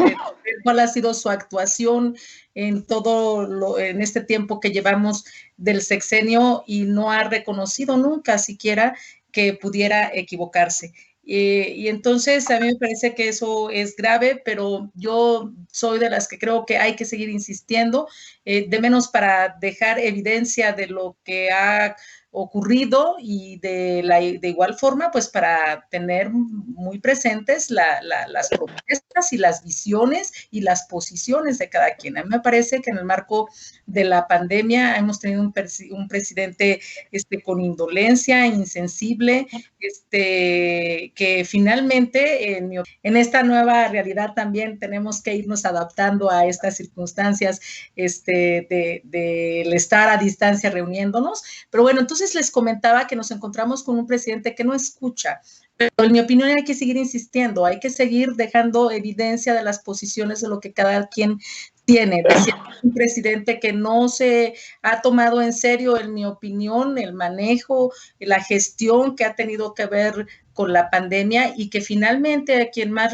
Speaker 3: cuál ha sido su actuación en en este tiempo que llevamos del sexenio y no ha reconocido nunca siquiera que pudiera equivocarse. Y entonces a mí me parece que eso es grave, pero yo soy de las que creo que hay que seguir insistiendo, de menos para dejar evidencia de lo que ha ocurrido y de igual forma, pues para tener muy presentes las propuestas y las visiones y las posiciones de cada quien. A mí me parece que en el marco de la pandemia hemos tenido un presidente con indolencia, insensible, que finalmente en esta nueva realidad también tenemos que irnos adaptando a estas circunstancias del estar a distancia reuniéndonos. Pero bueno, entonces les comentaba que nos encontramos con un presidente que no escucha, pero en mi opinión hay que seguir insistiendo, hay que seguir dejando evidencia de las posiciones de lo que cada quien tiene. Decía un presidente que no se ha tomado en serio, en mi opinión, el manejo, la gestión que ha tenido que ver con la pandemia y que finalmente a quien más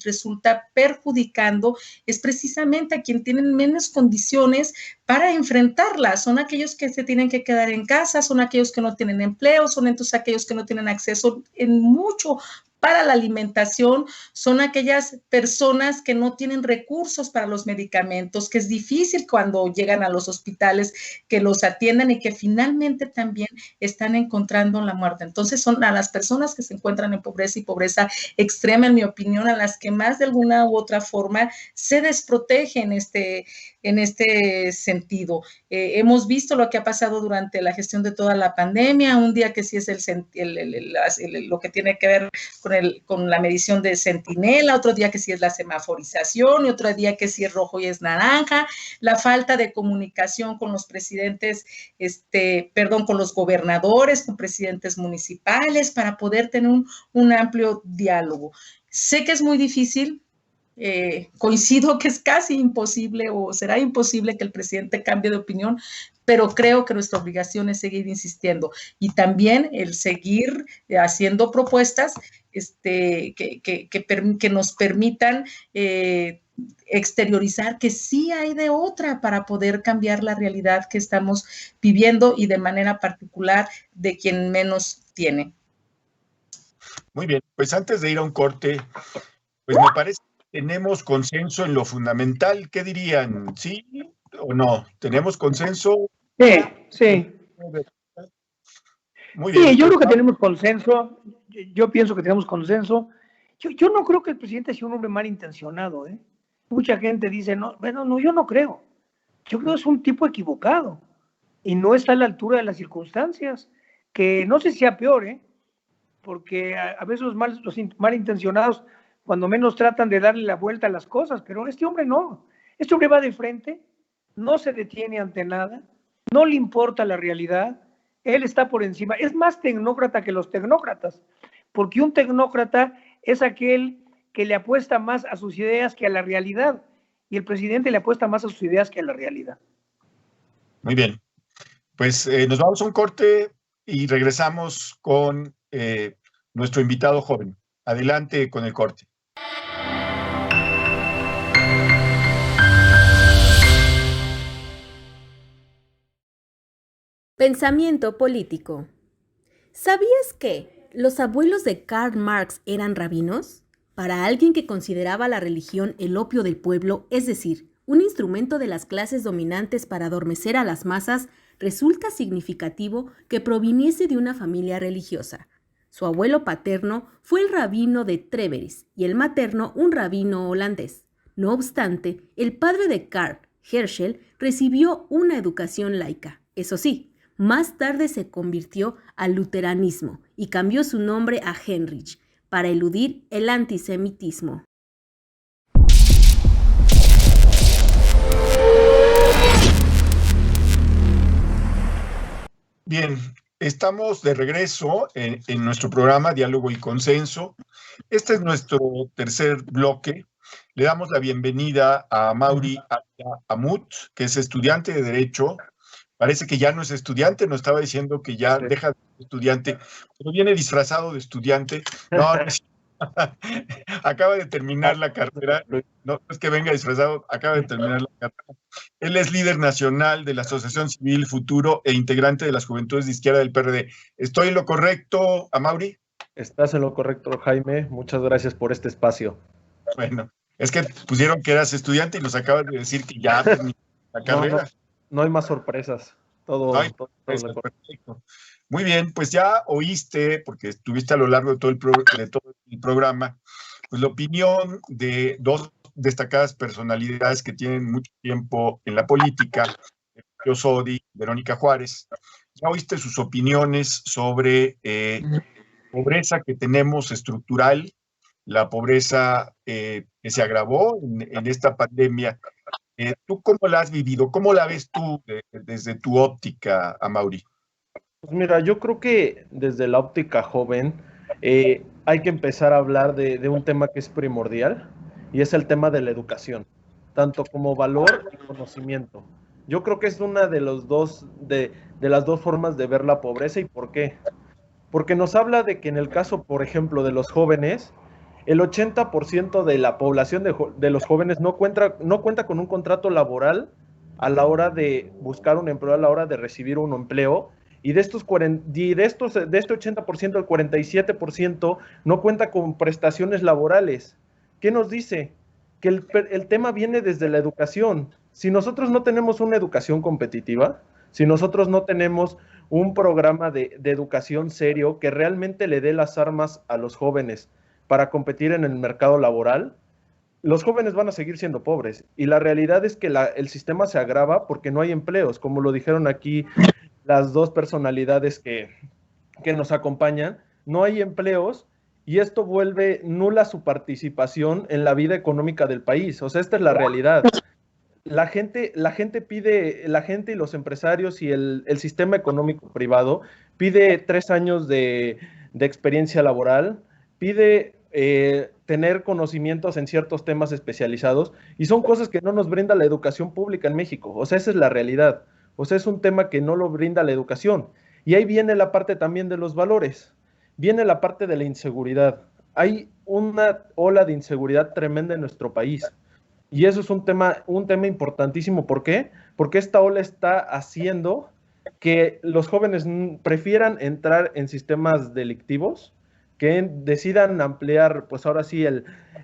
Speaker 3: resulta perjudicando es precisamente a quien tienen menos condiciones para enfrentarla. Son aquellos que se tienen que quedar en casa, son aquellos que no tienen empleo, son entonces aquellos que no tienen acceso en mucho para la alimentación, son aquellas personas que no tienen recursos para los medicamentos, que es difícil cuando llegan a los hospitales que los atiendan y que finalmente también están encontrando la muerte. Entonces son a las personas que se encuentran en pobreza y pobreza extrema, en mi opinión, a las que más de alguna u otra forma se desprotege en este sentido. Hemos visto lo que ha pasado durante la gestión de toda la pandemia, un día que sí es lo que tiene que ver con la medición de centinela, otro día que sí es la semaforización y otro día que sí es rojo y es naranja, la falta de comunicación con los presidentes, con los gobernadores, con presidentes municipales, para poder tener un amplio diálogo. Sé que es muy difícil, coincido que es casi imposible o será imposible que el presidente cambie de opinión, pero creo que nuestra obligación es seguir insistiendo y también el seguir haciendo propuestas que nos permitan exteriorizar que sí hay de otra para poder cambiar la realidad que estamos viviendo y de manera particular de quien menos tiene.
Speaker 1: Muy bien, pues antes de ir a un corte, pues me parece que tenemos consenso en lo fundamental. ¿Qué dirían? ¿Sí o no? ¿Tenemos consenso?
Speaker 2: Sí.
Speaker 1: Muy bien.
Speaker 2: Sí, yo creo que tenemos consenso. Yo pienso que tenemos consenso. Yo no creo que el presidente sea un hombre malintencionado, ¿eh? Mucha gente dice, no, bueno, no, yo no creo. Yo creo que es un tipo equivocado y no está a la altura de las circunstancias, que no sé si sea peor, ¿eh? Porque a veces los malintencionados, cuando menos tratan de darle la vuelta a las cosas, pero este hombre no. Este hombre va de frente, no se detiene ante nada, no le importa la realidad, él está por encima. Es más tecnócrata que los tecnócratas, porque un tecnócrata es aquel que le apuesta más a sus ideas que a la realidad, y el presidente le apuesta más a sus ideas que a la realidad.
Speaker 1: Muy bien. Pues nos vamos a un corte y regresamos con nuestro invitado joven. Adelante con el corte.
Speaker 5: Pensamiento político. ¿Sabías que los abuelos de Karl Marx eran rabinos? Para alguien que consideraba la religión el opio del pueblo, es decir, un instrumento de las clases dominantes para adormecer a las masas, resulta significativo que proviniese de una familia religiosa. Su abuelo paterno fue el rabino de Trèveris y el materno un rabino holandés. No obstante, el padre de Karl, Herschel, recibió una educación laica. Eso sí, más tarde se convirtió al luteranismo y cambió su nombre a Heinrich para eludir el antisemitismo.
Speaker 1: Bien, estamos de regreso en nuestro programa Diálogo y Consenso. Este es nuestro tercer bloque. Le damos la bienvenida a Mauri Amut, que es estudiante de Derecho. Parece que ya no es estudiante, nos estaba diciendo que ya deja de ser estudiante, pero viene disfrazado de estudiante. No, acaba de terminar la carrera. No es que venga disfrazado, acaba de terminar la carrera. Él es líder nacional de la Asociación Civil Futuro e integrante de las Juventudes de Izquierda del PRD. ¿Estoy en lo correcto, Amaury?
Speaker 4: Estás en lo correcto, Jaime. Muchas gracias por este espacio.
Speaker 1: Bueno, es que pusieron que eras estudiante y nos acabas de decir que ya terminó la carrera.
Speaker 4: No hay más sorpresas. Todo
Speaker 1: perfecto. Muy bien, pues ya oíste, porque estuviste a lo largo de todo el programa, pues la opinión de dos destacadas personalidades que tienen mucho tiempo en la política, Yo Sodi y Verónica Juárez. Ya oíste sus opiniones sobre pobreza que tenemos estructural, la pobreza que se agravó en esta pandemia. ¿Tú cómo la has vivido? ¿Cómo la ves tú desde tu óptica, Amaury?
Speaker 4: Pues mira, yo creo que desde la óptica joven hay que empezar a hablar de un tema que es primordial y es el tema de la educación, tanto como valor y conocimiento. Yo creo que es una de las dos formas de ver la pobreza. ¿Y por qué? Porque nos habla de que en el caso, por ejemplo, de los jóvenes, el 80% de la población de los jóvenes no cuenta con un contrato laboral a la hora de buscar un empleo, a la hora de recibir un empleo. Y de este 80%, el 47% no cuenta con prestaciones laborales. ¿Qué nos dice? Que el tema viene desde la educación. Si nosotros no tenemos una educación competitiva, si nosotros no tenemos un programa de educación serio que realmente le dé las armas a los jóvenes para competir en el mercado laboral, los jóvenes van a seguir siendo pobres. Y la realidad es que el sistema se agrava porque no hay empleos, como lo dijeron aquí las dos personalidades que nos acompañan, no hay empleos y esto vuelve nula su participación en la vida económica del país. O sea, esta es la realidad. La gente y los empresarios y el sistema económico privado pide 3 años de experiencia laboral, pide tener conocimientos en ciertos temas especializados y son cosas que no nos brinda la educación pública en México. O sea, esa es la realidad. O sea, es un tema que no lo brinda la educación. Y ahí viene la parte también de los valores. Viene la parte de la inseguridad. Hay una ola de inseguridad tremenda en nuestro país. Y eso es un tema importantísimo. ¿Por qué? Porque esta ola está haciendo que los jóvenes prefieran entrar en sistemas delictivos, que decidan ampliar, pues ahora sí,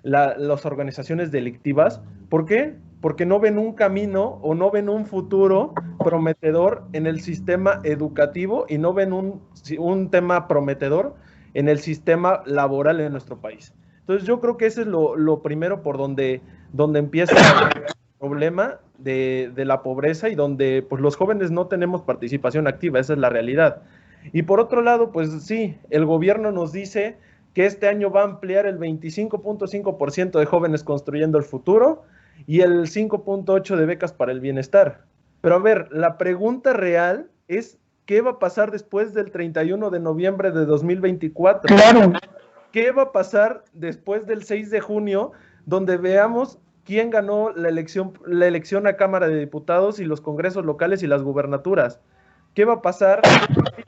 Speaker 4: las organizaciones delictivas. ¿Por qué? Porque no ven un camino o no ven un futuro prometedor en el sistema educativo y no ven un tema prometedor en el sistema laboral en nuestro país. Entonces yo creo que ese es lo primero por donde empieza el problema de la pobreza y donde pues los jóvenes no tenemos participación activa, esa es la realidad. Y por otro lado, pues sí, el gobierno nos dice que este año va a ampliar el 25.5% de jóvenes construyendo el futuro y el 5.8% de becas para el bienestar. Pero a ver, la pregunta real es, ¿qué va a pasar después del 31 de noviembre de 2024?
Speaker 2: Claro.
Speaker 4: ¿Qué va a pasar después del 6 de junio, donde veamos quién ganó la elección a Cámara de Diputados y los congresos locales y las gubernaturas? ¿Qué va a pasar?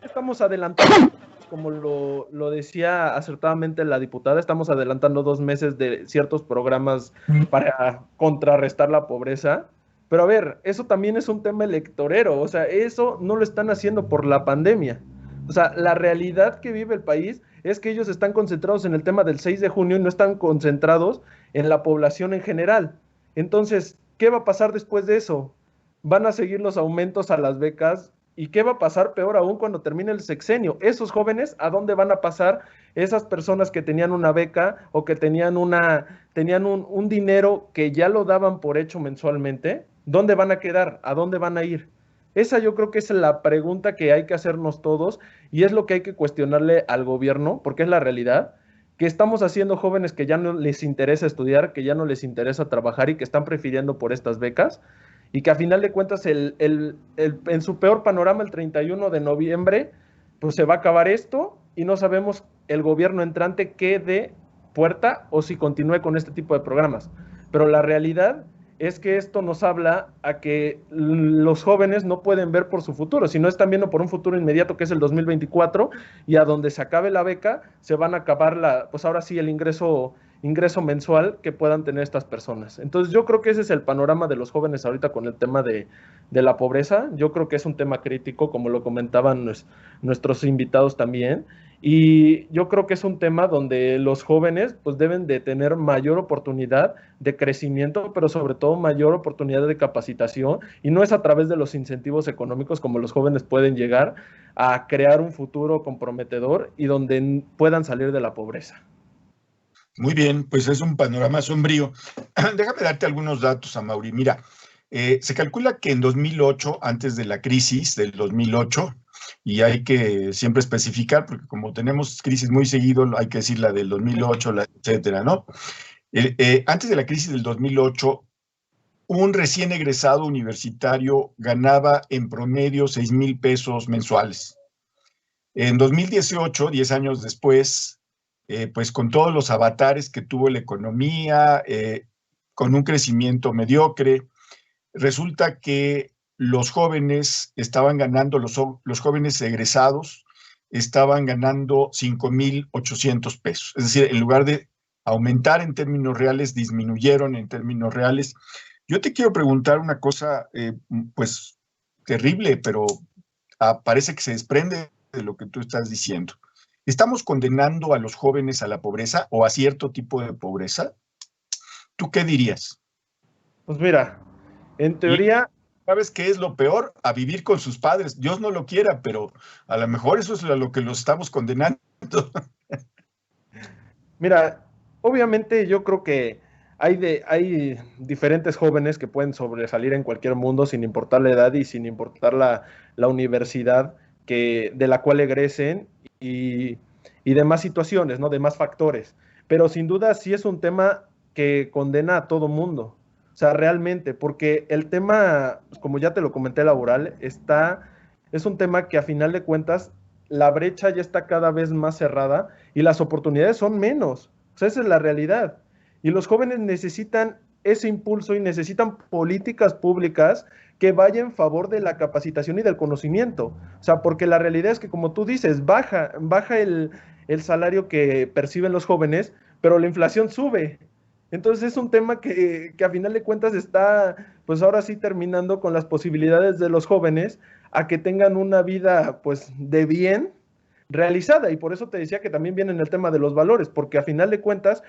Speaker 4: Estamos adelantando como lo decía acertadamente la diputada, estamos adelantando 2 meses de ciertos programas para contrarrestar la pobreza. Pero a ver, eso también es un tema electorero, o sea, eso no lo están haciendo por la pandemia. O sea, la realidad que vive el país es que ellos están concentrados en el tema del 6 de junio y no están concentrados en la población en general. Entonces, ¿qué va a pasar después de eso? Van a seguir los aumentos a las becas. ¿Y qué va a pasar peor aún cuando termine el sexenio? Esos jóvenes, ¿a dónde van a pasar? Esas personas que tenían una beca o que tenían un dinero que ya lo daban por hecho mensualmente, ¿dónde van a quedar? ¿A dónde van a ir? Esa yo creo que es la pregunta que hay que hacernos todos y es lo que hay que cuestionarle al gobierno, porque es la realidad, que estamos haciendo jóvenes que ya no les interesa estudiar, que ya no les interesa trabajar y que están prefiriendo por estas becas, y que a final de cuentas en su peor panorama el 31 de noviembre pues se va a acabar esto y no sabemos el gobierno entrante qué dé puerta o si continúe con este tipo de programas. Pero la realidad es que esto nos habla a que los jóvenes no pueden ver por su futuro, sino están viendo por un futuro inmediato que es el 2024 y a donde se acabe la beca se van a acabar pues ahora sí el ingreso mensual que puedan tener estas personas. Entonces yo creo que ese es el panorama de los jóvenes ahorita con el tema de la pobreza. Yo creo que es un tema crítico, como lo comentaban nuestros invitados también, y yo creo que es un tema donde los jóvenes pues deben de tener mayor oportunidad de crecimiento, pero sobre todo mayor oportunidad de capacitación, y no es a través de los incentivos económicos como los jóvenes pueden llegar a crear un futuro comprometedor y donde puedan salir de la pobreza.
Speaker 1: Muy bien, pues es un panorama sombrío. Déjame darte algunos datos, Amaury. Mira, se calcula que en 2008, antes de la crisis del 2008, y hay que siempre especificar, porque como tenemos crisis muy seguido, hay que decir la del 2008, etcétera, ¿no? Antes de la crisis del 2008, un recién egresado universitario ganaba en promedio 6,000 pesos mensuales. En 2018, 10 años después, pues con todos los avatares que tuvo la economía, con un crecimiento mediocre, resulta que los jóvenes estaban ganando, los jóvenes egresados estaban ganando 5,800 pesos. Es decir, en lugar de aumentar en términos reales, disminuyeron en términos reales. Yo te quiero preguntar una cosa, pues terrible, pero parece que se desprende de lo que tú estás diciendo. ¿Estamos condenando a los jóvenes a la pobreza o a cierto tipo de pobreza? ¿Tú qué dirías?
Speaker 4: Pues mira, en teoría...
Speaker 1: ¿Sabes qué es lo peor? A vivir con sus padres. Dios no lo quiera, pero a lo mejor eso es a lo que los estamos condenando.
Speaker 4: Mira, obviamente yo creo que hay diferentes jóvenes que pueden sobresalir en cualquier mundo sin importar la edad y sin importar la universidad de la cual egresen y demás situaciones, ¿no? Demás factores. Pero sin duda sí es un tema que condena a todo mundo. O sea, realmente, porque el tema, como ya te lo comenté, laboral, es un tema que a final de cuentas la brecha ya está cada vez más cerrada y las oportunidades son menos. O sea, esa es la realidad. Y los jóvenes necesitan ese impulso y necesitan políticas públicas que vayan en favor de la capacitación y del conocimiento. O sea, porque la realidad es que, como tú dices, baja el salario que perciben los jóvenes, pero la inflación sube. Entonces es un tema que a final de cuentas está, pues ahora sí terminando con las posibilidades de los jóvenes a que tengan una vida, pues, de bien realizada. Y por eso te decía que también viene en el tema de los valores, porque a final de cuentas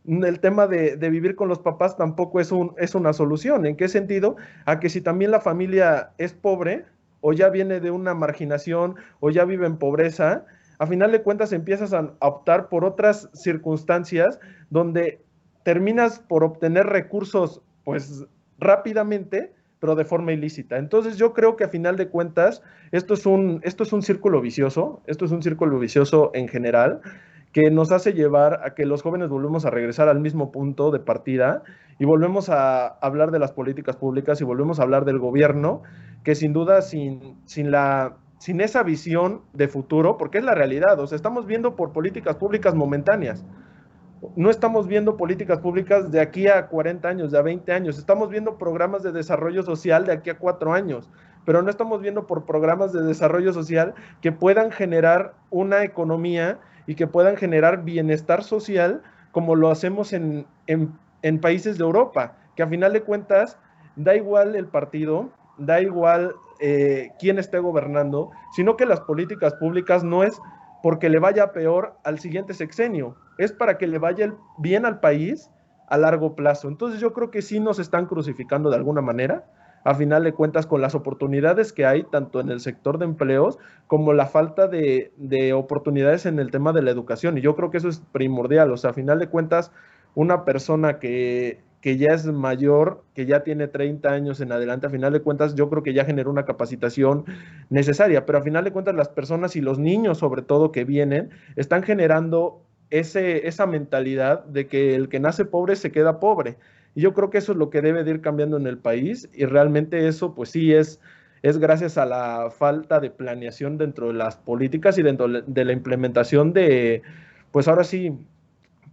Speaker 4: el tema de vivir con los papás tampoco es una solución. ¿En qué sentido? A que si también la familia es pobre o ya viene de una marginación o ya vive en pobreza, a final de cuentas empiezas a optar por otras circunstancias donde terminas por obtener recursos pues rápidamente, pero de forma ilícita. Entonces yo creo que a final de cuentas esto es un círculo vicioso, en general, que nos hace llevar a que los jóvenes volvemos a regresar al mismo punto de partida y volvemos a hablar de las políticas públicas y volvemos a hablar del gobierno, que sin duda sin esa visión de futuro, porque es la realidad, o sea, estamos viendo por políticas públicas momentáneas. No estamos viendo políticas públicas de aquí a 40 años, de a 20 años. Estamos viendo programas de desarrollo social de aquí a 4 años. pero no estamos viendo por programas de desarrollo social que puedan generar una economía y que puedan generar bienestar social como lo hacemos en países de Europa, que a final de cuentas da igual el partido, da igual quién esté gobernando, sino que las políticas públicas no es porque le vaya peor al siguiente sexenio, es para que le vaya bien al país a largo plazo. Entonces yo creo que sí nos están crucificando de alguna manera, a final de cuentas, con las oportunidades que hay, tanto en el sector de empleos, como la falta de oportunidades en el tema de la educación. Y yo creo que eso es primordial. O sea, a final de cuentas, una persona que ya es mayor, que ya tiene 30 años en adelante, a final de cuentas, yo creo que ya generó una capacitación necesaria. Pero a final de cuentas, las personas y los niños, sobre todo, que vienen, están generando esa mentalidad de que el que nace pobre se queda pobre. Y yo creo que eso es lo que debe de ir cambiando en el país, y realmente eso pues sí es gracias a la falta de planeación dentro de las políticas y dentro de la implementación de, pues ahora sí,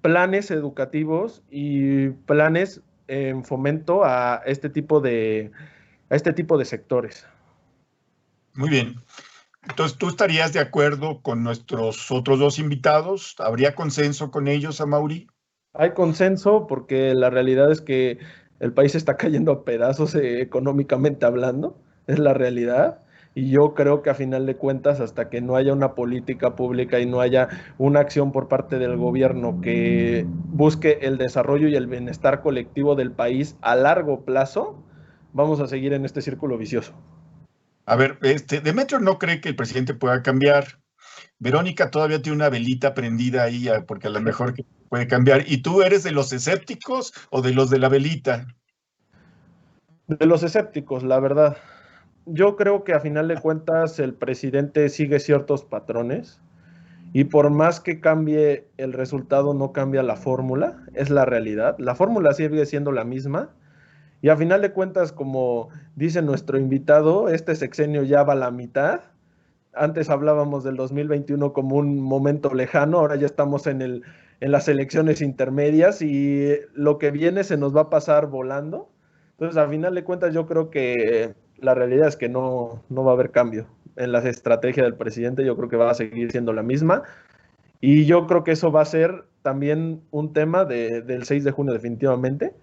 Speaker 4: planes educativos y planes en fomento a este tipo de sectores.
Speaker 1: Muy bien. Entonces, ¿tú estarías de acuerdo con nuestros otros dos invitados? ¿Habría consenso con ellos, Amaury?
Speaker 4: Hay consenso porque la realidad es que el país está cayendo a pedazos económicamente hablando, es la realidad. Y yo creo que a final de cuentas, hasta que no haya una política pública y no haya una acción por parte del gobierno que busque el desarrollo y el bienestar colectivo del país a largo plazo, vamos a seguir en este círculo vicioso.
Speaker 1: A ver, Demetrio no cree que el presidente pueda cambiar. Verónica todavía tiene una velita prendida ahí, porque a lo mejor que puede cambiar. ¿Y tú eres de los escépticos o de los de la velita?
Speaker 4: De los escépticos, la verdad. Yo creo que a final de cuentas el presidente sigue ciertos patrones y por más que cambie el resultado no cambia la fórmula, es la realidad. La fórmula sigue siendo la misma y a final de cuentas, como dice nuestro invitado, este sexenio ya va a la mitad. Antes hablábamos del 2021 como un momento lejano, ahora ya estamos en las elecciones intermedias y lo que viene se nos va a pasar volando. Entonces, a final de cuentas, yo creo que la realidad es que no va a haber cambio en la estrategia del presidente. Yo creo que va a seguir siendo la misma. Y yo creo que eso va a ser también un tema del 6 de junio definitivamente.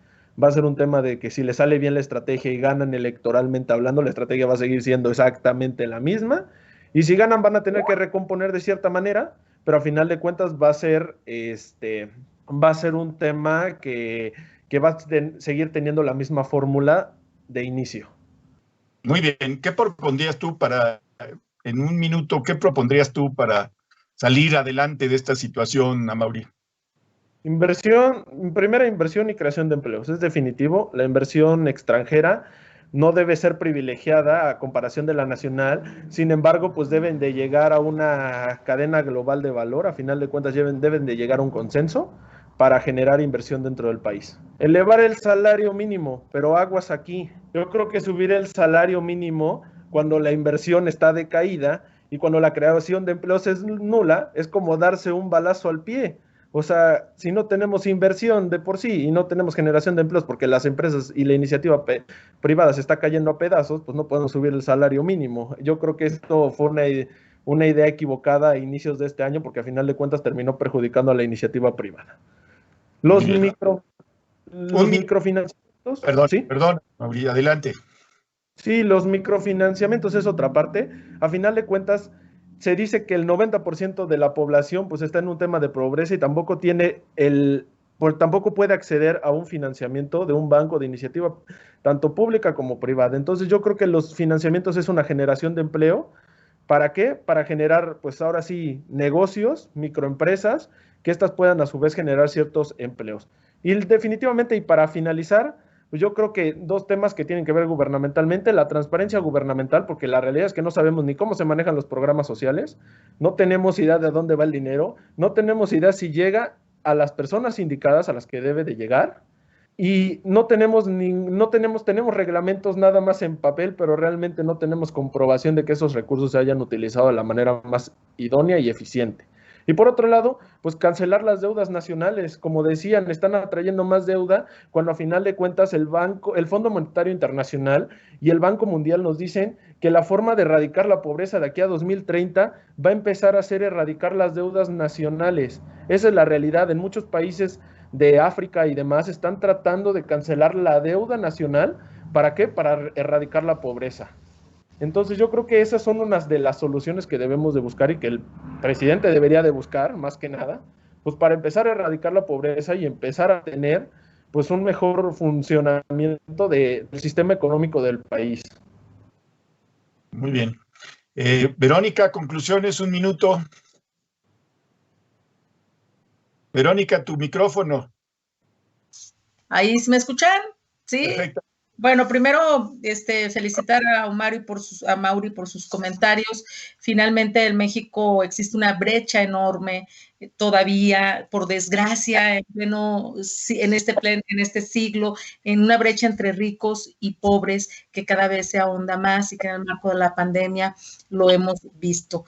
Speaker 4: Va a ser un tema de que si le sale bien la estrategia y ganan electoralmente hablando, la estrategia va a seguir siendo exactamente la misma. Y si ganan van a tener que recomponer de cierta manera, pero a final de cuentas va a ser un tema que va a seguir teniendo la misma fórmula de inicio.
Speaker 1: Muy bien, ¿qué propondrías tú en un minuto, qué propondrías tú para salir adelante de esta situación, Amaury?
Speaker 4: Primera inversión y creación de empleos. Es definitivo, la inversión extranjera no debe ser privilegiada a comparación de la nacional, sin embargo, pues deben de llegar a una cadena global de valor, a final de cuentas deben de llegar a un consenso para generar inversión dentro del país. Elevar el salario mínimo, pero aguas aquí. Yo creo que subir el salario mínimo cuando la inversión está decaída y cuando la creación de empleos es nula, es como darse un balazo al pie. O sea, si no tenemos inversión de por sí y no tenemos generación de empleos porque las empresas y la iniciativa privada se está cayendo a pedazos, pues no podemos subir el salario mínimo. Yo creo que esto fue una idea equivocada a inicios de este año porque a final de cuentas terminó perjudicando a la iniciativa privada. Los microfinanciamientos.
Speaker 1: Perdón, Mauri, adelante.
Speaker 4: Sí, los microfinanciamientos es otra parte. A final de cuentas, se dice que el 90% de la población pues está en un tema de pobreza y tampoco tampoco puede acceder a un financiamiento de un banco de iniciativa, tanto pública como privada. Entonces yo creo que los financiamientos es una generación de empleo. ¿Para qué? Para generar, pues ahora sí, negocios, microempresas, que estas puedan a su vez generar ciertos empleos. Y definitivamente, y para finalizar, pues yo creo que dos temas que tienen que ver gubernamentalmente, la transparencia gubernamental, porque la realidad es que no sabemos ni cómo se manejan los programas sociales, no tenemos idea de dónde va el dinero, no tenemos idea si llega a las personas indicadas a las que debe de llegar, y tenemos reglamentos nada más en papel, pero realmente no tenemos comprobación de que esos recursos se hayan utilizado de la manera más idónea y eficiente. Y por otro lado, pues cancelar las deudas nacionales. Como decían, están atrayendo más deuda cuando a final de cuentas el Fondo Monetario Internacional y el Banco Mundial nos dicen que la forma de erradicar la pobreza de aquí a 2030 va a empezar a ser erradicar las deudas nacionales. Esa es la realidad. En muchos países de África y demás están tratando de cancelar la deuda nacional. ¿Para qué? Para erradicar la pobreza. Entonces yo creo que esas son unas de las soluciones que debemos de buscar y que el presidente debería de buscar, más que nada, pues para empezar a erradicar la pobreza y empezar a tener pues un mejor funcionamiento del sistema económico del país.
Speaker 1: Muy bien. Verónica, conclusiones, 1 minuto. Verónica, tu micrófono.
Speaker 3: ¿Ahí me escuchan? Sí.
Speaker 1: Perfecto.
Speaker 3: Bueno, primero, felicitar a Mauri por sus comentarios. Finalmente, en México existe una brecha enorme todavía, por desgracia, en este siglo, en una brecha entre ricos y pobres que cada vez se ahonda más y que en el marco de la pandemia lo hemos visto.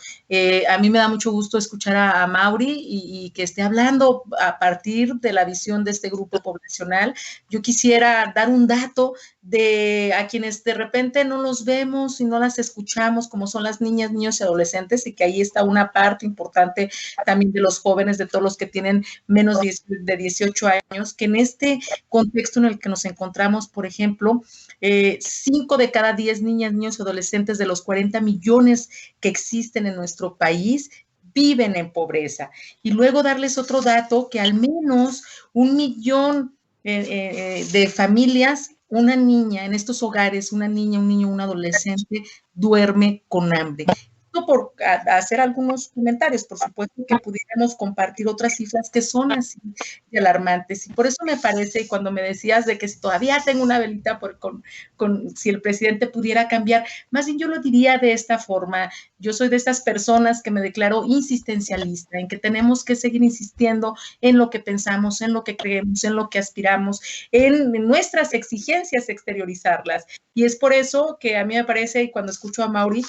Speaker 3: A mí me da mucho gusto escuchar a Mauri y que esté hablando a partir de la visión de este grupo poblacional. Yo quisiera dar un dato a quienes de repente no los vemos y no las escuchamos, como son las niñas, niños y adolescentes, y que ahí está una parte importante también de los jóvenes, de todos los que tienen menos de 18 años, que en este contexto en el que nos encontramos, por ejemplo, 5 de cada 10 niñas, niños y adolescentes de los 40 millones que existen en nuestro país viven en pobreza. Y luego darles otro dato, que al menos 1 millón de familias, una niña en estos hogares, una niña, un niño, un adolescente duerme con hambre. Por hacer algunos comentarios, por supuesto que pudiéramos compartir otras cifras que son así de alarmantes, y por eso me parece, y cuando me decías de que si todavía tengo una velita si el presidente pudiera cambiar, más bien yo lo diría de esta forma: yo soy de estas personas que me declaro insistencialista, en que tenemos que seguir insistiendo en lo que pensamos, en lo que creemos, en lo que aspiramos, en nuestras exigencias, exteriorizarlas, y es por eso que a mí me parece, y cuando escucho a Mauri,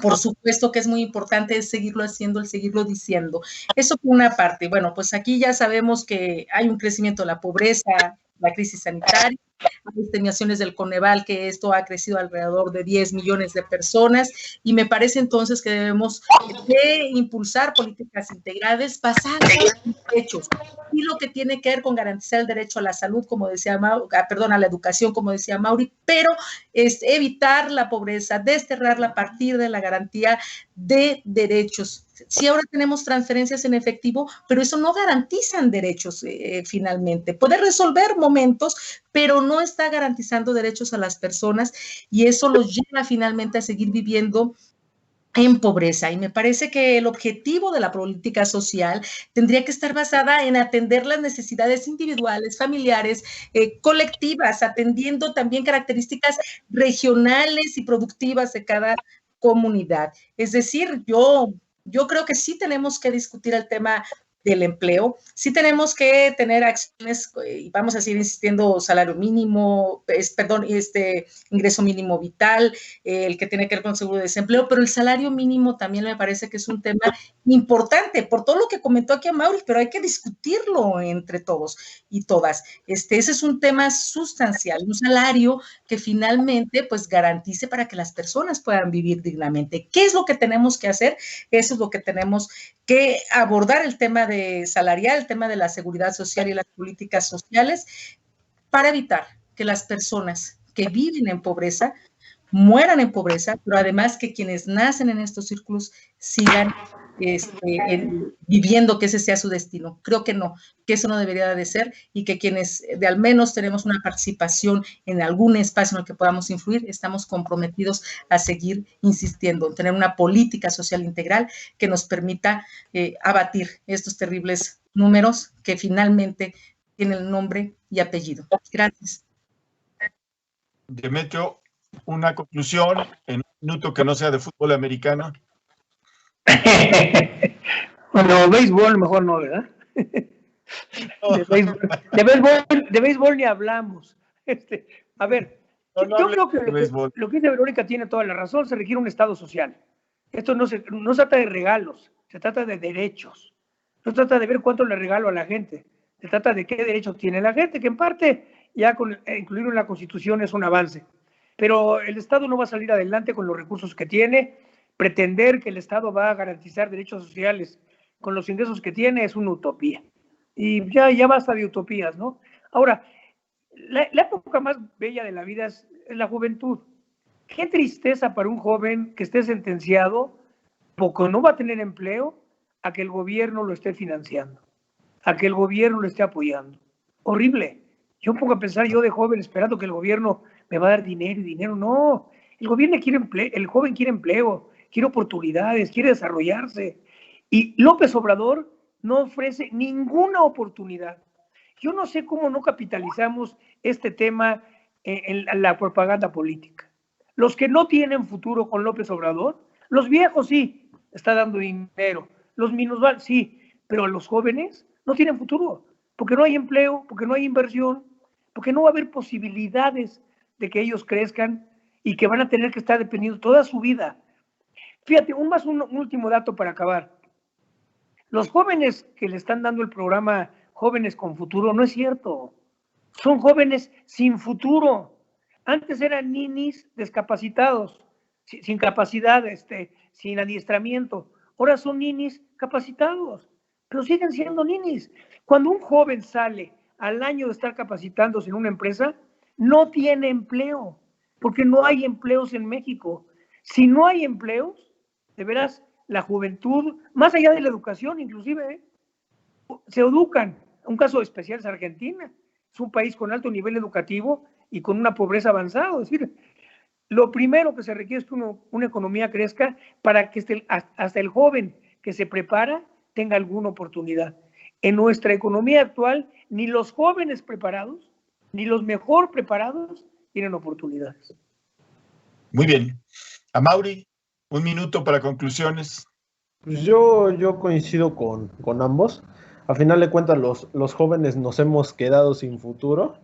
Speaker 3: por supuesto que es muy importante seguirlo haciendo, el seguirlo diciendo. Eso por una parte. Bueno, pues aquí ya sabemos que hay un crecimiento de la pobreza, la crisis sanitaria, hay estimaciones del Coneval que esto ha crecido alrededor de 10 millones de personas, y me parece entonces que debemos de impulsar políticas integrales basadas en derechos, y lo que tiene que ver con garantizar el derecho a la salud, como decía a la educación, como decía Mauri, pero es evitar la pobreza, desterrarla a partir de la garantía de derechos. Sí, ahora tenemos transferencias en efectivo, pero eso no garantizan derechos finalmente. Puede resolver momentos, pero no está garantizando derechos a las personas, y eso los lleva finalmente a seguir viviendo en pobreza. Y me parece que el objetivo de la política social tendría que estar basada en atender las necesidades individuales, familiares, colectivas, atendiendo también características regionales y productivas de cada comunidad. Es decir, yo creo que sí tenemos que discutir el tema del empleo, sí tenemos que tener acciones, y vamos a seguir insistiendo: salario mínimo, ingreso mínimo vital, el que tiene que ver con seguro de desempleo, pero el salario mínimo también me parece que es un tema importante, por todo lo que comentó aquí a Mauri, pero hay que discutirlo entre todos y todas. Ese es un tema sustancial, un salario que finalmente pues garantice para que las personas puedan vivir dignamente. ¿Qué es lo que tenemos que hacer? Eso es lo que tenemos que abordar, el tema salarial, el tema de la seguridad social y las políticas sociales, para evitar que las personas que viven en pobreza mueran en pobreza, pero además que quienes nacen en estos círculos sigan viviendo que ese sea su destino. Creo que no, que eso no debería de ser, y que quienes de al menos tenemos una participación en algún espacio en el que podamos influir, estamos comprometidos a seguir insistiendo en tener una política social integral que nos permita abatir estos terribles números que finalmente tienen nombre y apellido. Gracias.
Speaker 1: Demetrio, una conclusión en 1 minuto que no sea de fútbol americano.
Speaker 2: Bueno, béisbol mejor no, ¿verdad? De béisbol ni hablamos. A ver, yo creo que lo que dice Verónica tiene toda la razón. Se requiere un Estado social. Esto no se trata de regalos, se trata de derechos. No se trata de ver cuánto le regalo a la gente, se trata de qué derechos tiene la gente, que en parte ya con incluirlo en la Constitución es un avance. Pero el Estado no va a salir adelante con los recursos que tiene. Pretender que el Estado va a garantizar derechos sociales con los ingresos que tiene es una utopía. Y ya basta de utopías, ¿no? Ahora, la época más bella de la vida es la juventud. Qué tristeza para un joven que esté sentenciado porque no va a tener empleo a que el gobierno lo esté financiando, a que el gobierno lo esté apoyando. Horrible. Yo me pongo a pensar yo de joven esperando que el gobierno me va a dar dinero y dinero. No, el gobierno quiere empleo, el joven quiere empleo, quiere oportunidades, quiere desarrollarse. Y López Obrador no ofrece ninguna oportunidad. Yo no sé cómo no capitalizamos este tema en la propaganda política. Los que no tienen futuro con López Obrador, los viejos sí, está dando dinero, los minusválidos sí, pero los jóvenes no tienen futuro, porque no hay empleo, porque no hay inversión, porque no va a haber posibilidades de que ellos crezcan y que van a tener que estar dependiendo toda su vida. Fíjate, un último dato para acabar. Los jóvenes que le están dando el programa Jóvenes con Futuro, no es cierto. Son jóvenes sin futuro. Antes eran ninis discapacitados, sin capacidad, sin adiestramiento. Ahora son ninis capacitados, pero siguen siendo ninis. Cuando un joven sale al año de estar capacitándose en una empresa, no tiene empleo, porque no hay empleos en México. Si no hay empleos, de veras, la juventud, más allá de la educación inclusive, se educan. Un caso especial es Argentina. Es un país con alto nivel educativo y con una pobreza avanzada. Es decir, lo primero que se requiere es que una economía crezca para que hasta el joven que se prepara tenga alguna oportunidad. En nuestra economía actual, ni los jóvenes preparados, ni los mejor preparados tienen oportunidades.
Speaker 1: Muy bien. Amaury, un minuto para conclusiones.
Speaker 4: Pues yo coincido con ambos. A final de cuentas, los jóvenes nos hemos quedado sin futuro.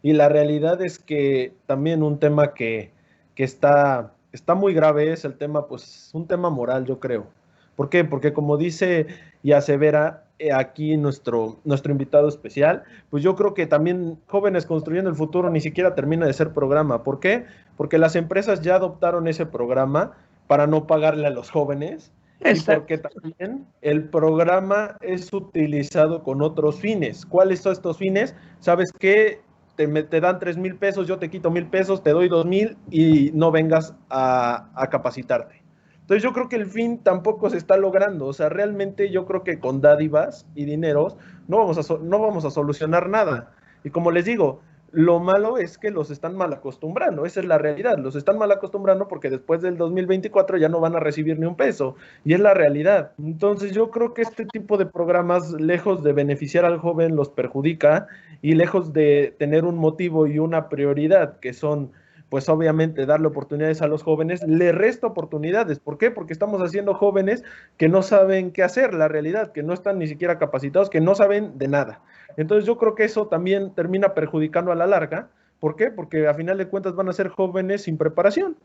Speaker 4: Y la realidad es que también un tema que está muy grave es el tema, pues, un tema moral, yo creo. ¿Por qué? Porque como dice y asevera aquí nuestro invitado especial, pues yo creo que también Jóvenes Construyendo el Futuro ni siquiera termina de ser programa. ¿Por qué? Porque las empresas ya adoptaron ese programa para no pagarle a los jóvenes. Exacto. Y porque también el programa es utilizado con otros fines. ¿Cuáles son estos fines? ¿Sabes qué? Te dan 3,000 pesos, yo te quito 1,000 pesos, te doy 2,000 y no vengas a capacitarte. Entonces yo creo que el fin tampoco se está logrando. O sea, realmente yo creo que con dádivas y dineros no vamos a solucionar nada. Y como les digo, lo malo es que los están mal acostumbrando, esa es la realidad, los están mal acostumbrando porque después del 2024 ya no van a recibir ni un peso, y es la realidad. Entonces yo creo que este tipo de programas, lejos de beneficiar al joven, los perjudica, y lejos de tener un motivo y una prioridad, que son, pues obviamente, darle oportunidades a los jóvenes, le resta oportunidades. ¿Por qué? Porque estamos haciendo jóvenes que no saben qué hacer, la realidad, que no están ni siquiera capacitados, que no saben de nada. Entonces yo creo que eso también termina perjudicando a la larga. ¿Por qué? Porque a final de cuentas van a ser jóvenes sin preparación.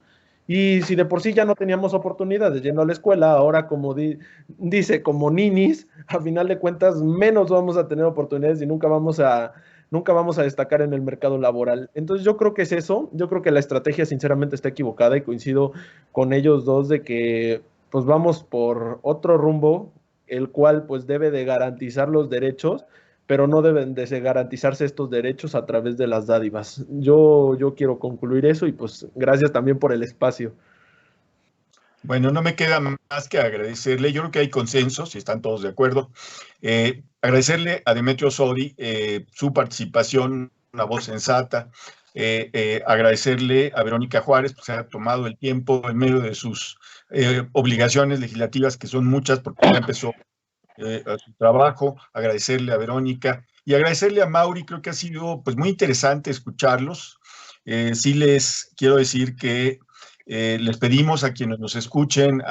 Speaker 4: Y si de por sí ya no teníamos oportunidades yendo a la escuela, ahora como dice, como ninis, a final de cuentas menos vamos a tener oportunidades y nunca vamos a destacar en el mercado laboral. Entonces yo creo que es eso. Yo creo que la estrategia sinceramente está equivocada y coincido con ellos dos de que pues vamos por otro rumbo, el cual pues debe de garantizar los derechos, pero no deben de garantizarse estos derechos a través de las dádivas. Yo quiero concluir eso y pues gracias también por el espacio.
Speaker 1: Bueno, no me queda más que agradecerle. Yo creo que hay consenso, si están todos de acuerdo. Agradecerle a Demetrio Sodi su participación, una voz sensata. Agradecerle a Verónica Juárez, pues se ha tomado el tiempo en medio de sus obligaciones legislativas, que son muchas, porque ya empezó a su trabajo. Agradecerle a Verónica y agradecerle a Mauri. Creo que ha sido pues muy interesante escucharlos. Sí les quiero decir que les pedimos a quienes nos escuchen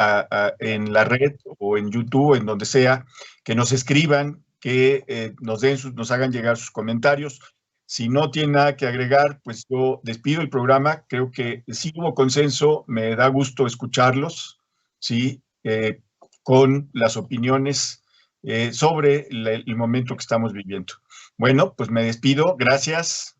Speaker 1: en la red o en YouTube, en donde sea, que nos escriban, que nos hagan llegar sus comentarios. Si no tienen nada que agregar, pues yo despido el programa. Creo que sí hubo consenso, me da gusto escucharlos, ¿sí? con las opiniones sobre el momento que estamos viviendo. Bueno, pues me despido. Gracias.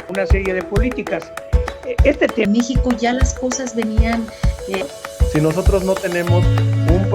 Speaker 2: Una serie de políticas.
Speaker 3: En México ya las cosas venían...
Speaker 4: Si nosotros no tenemos un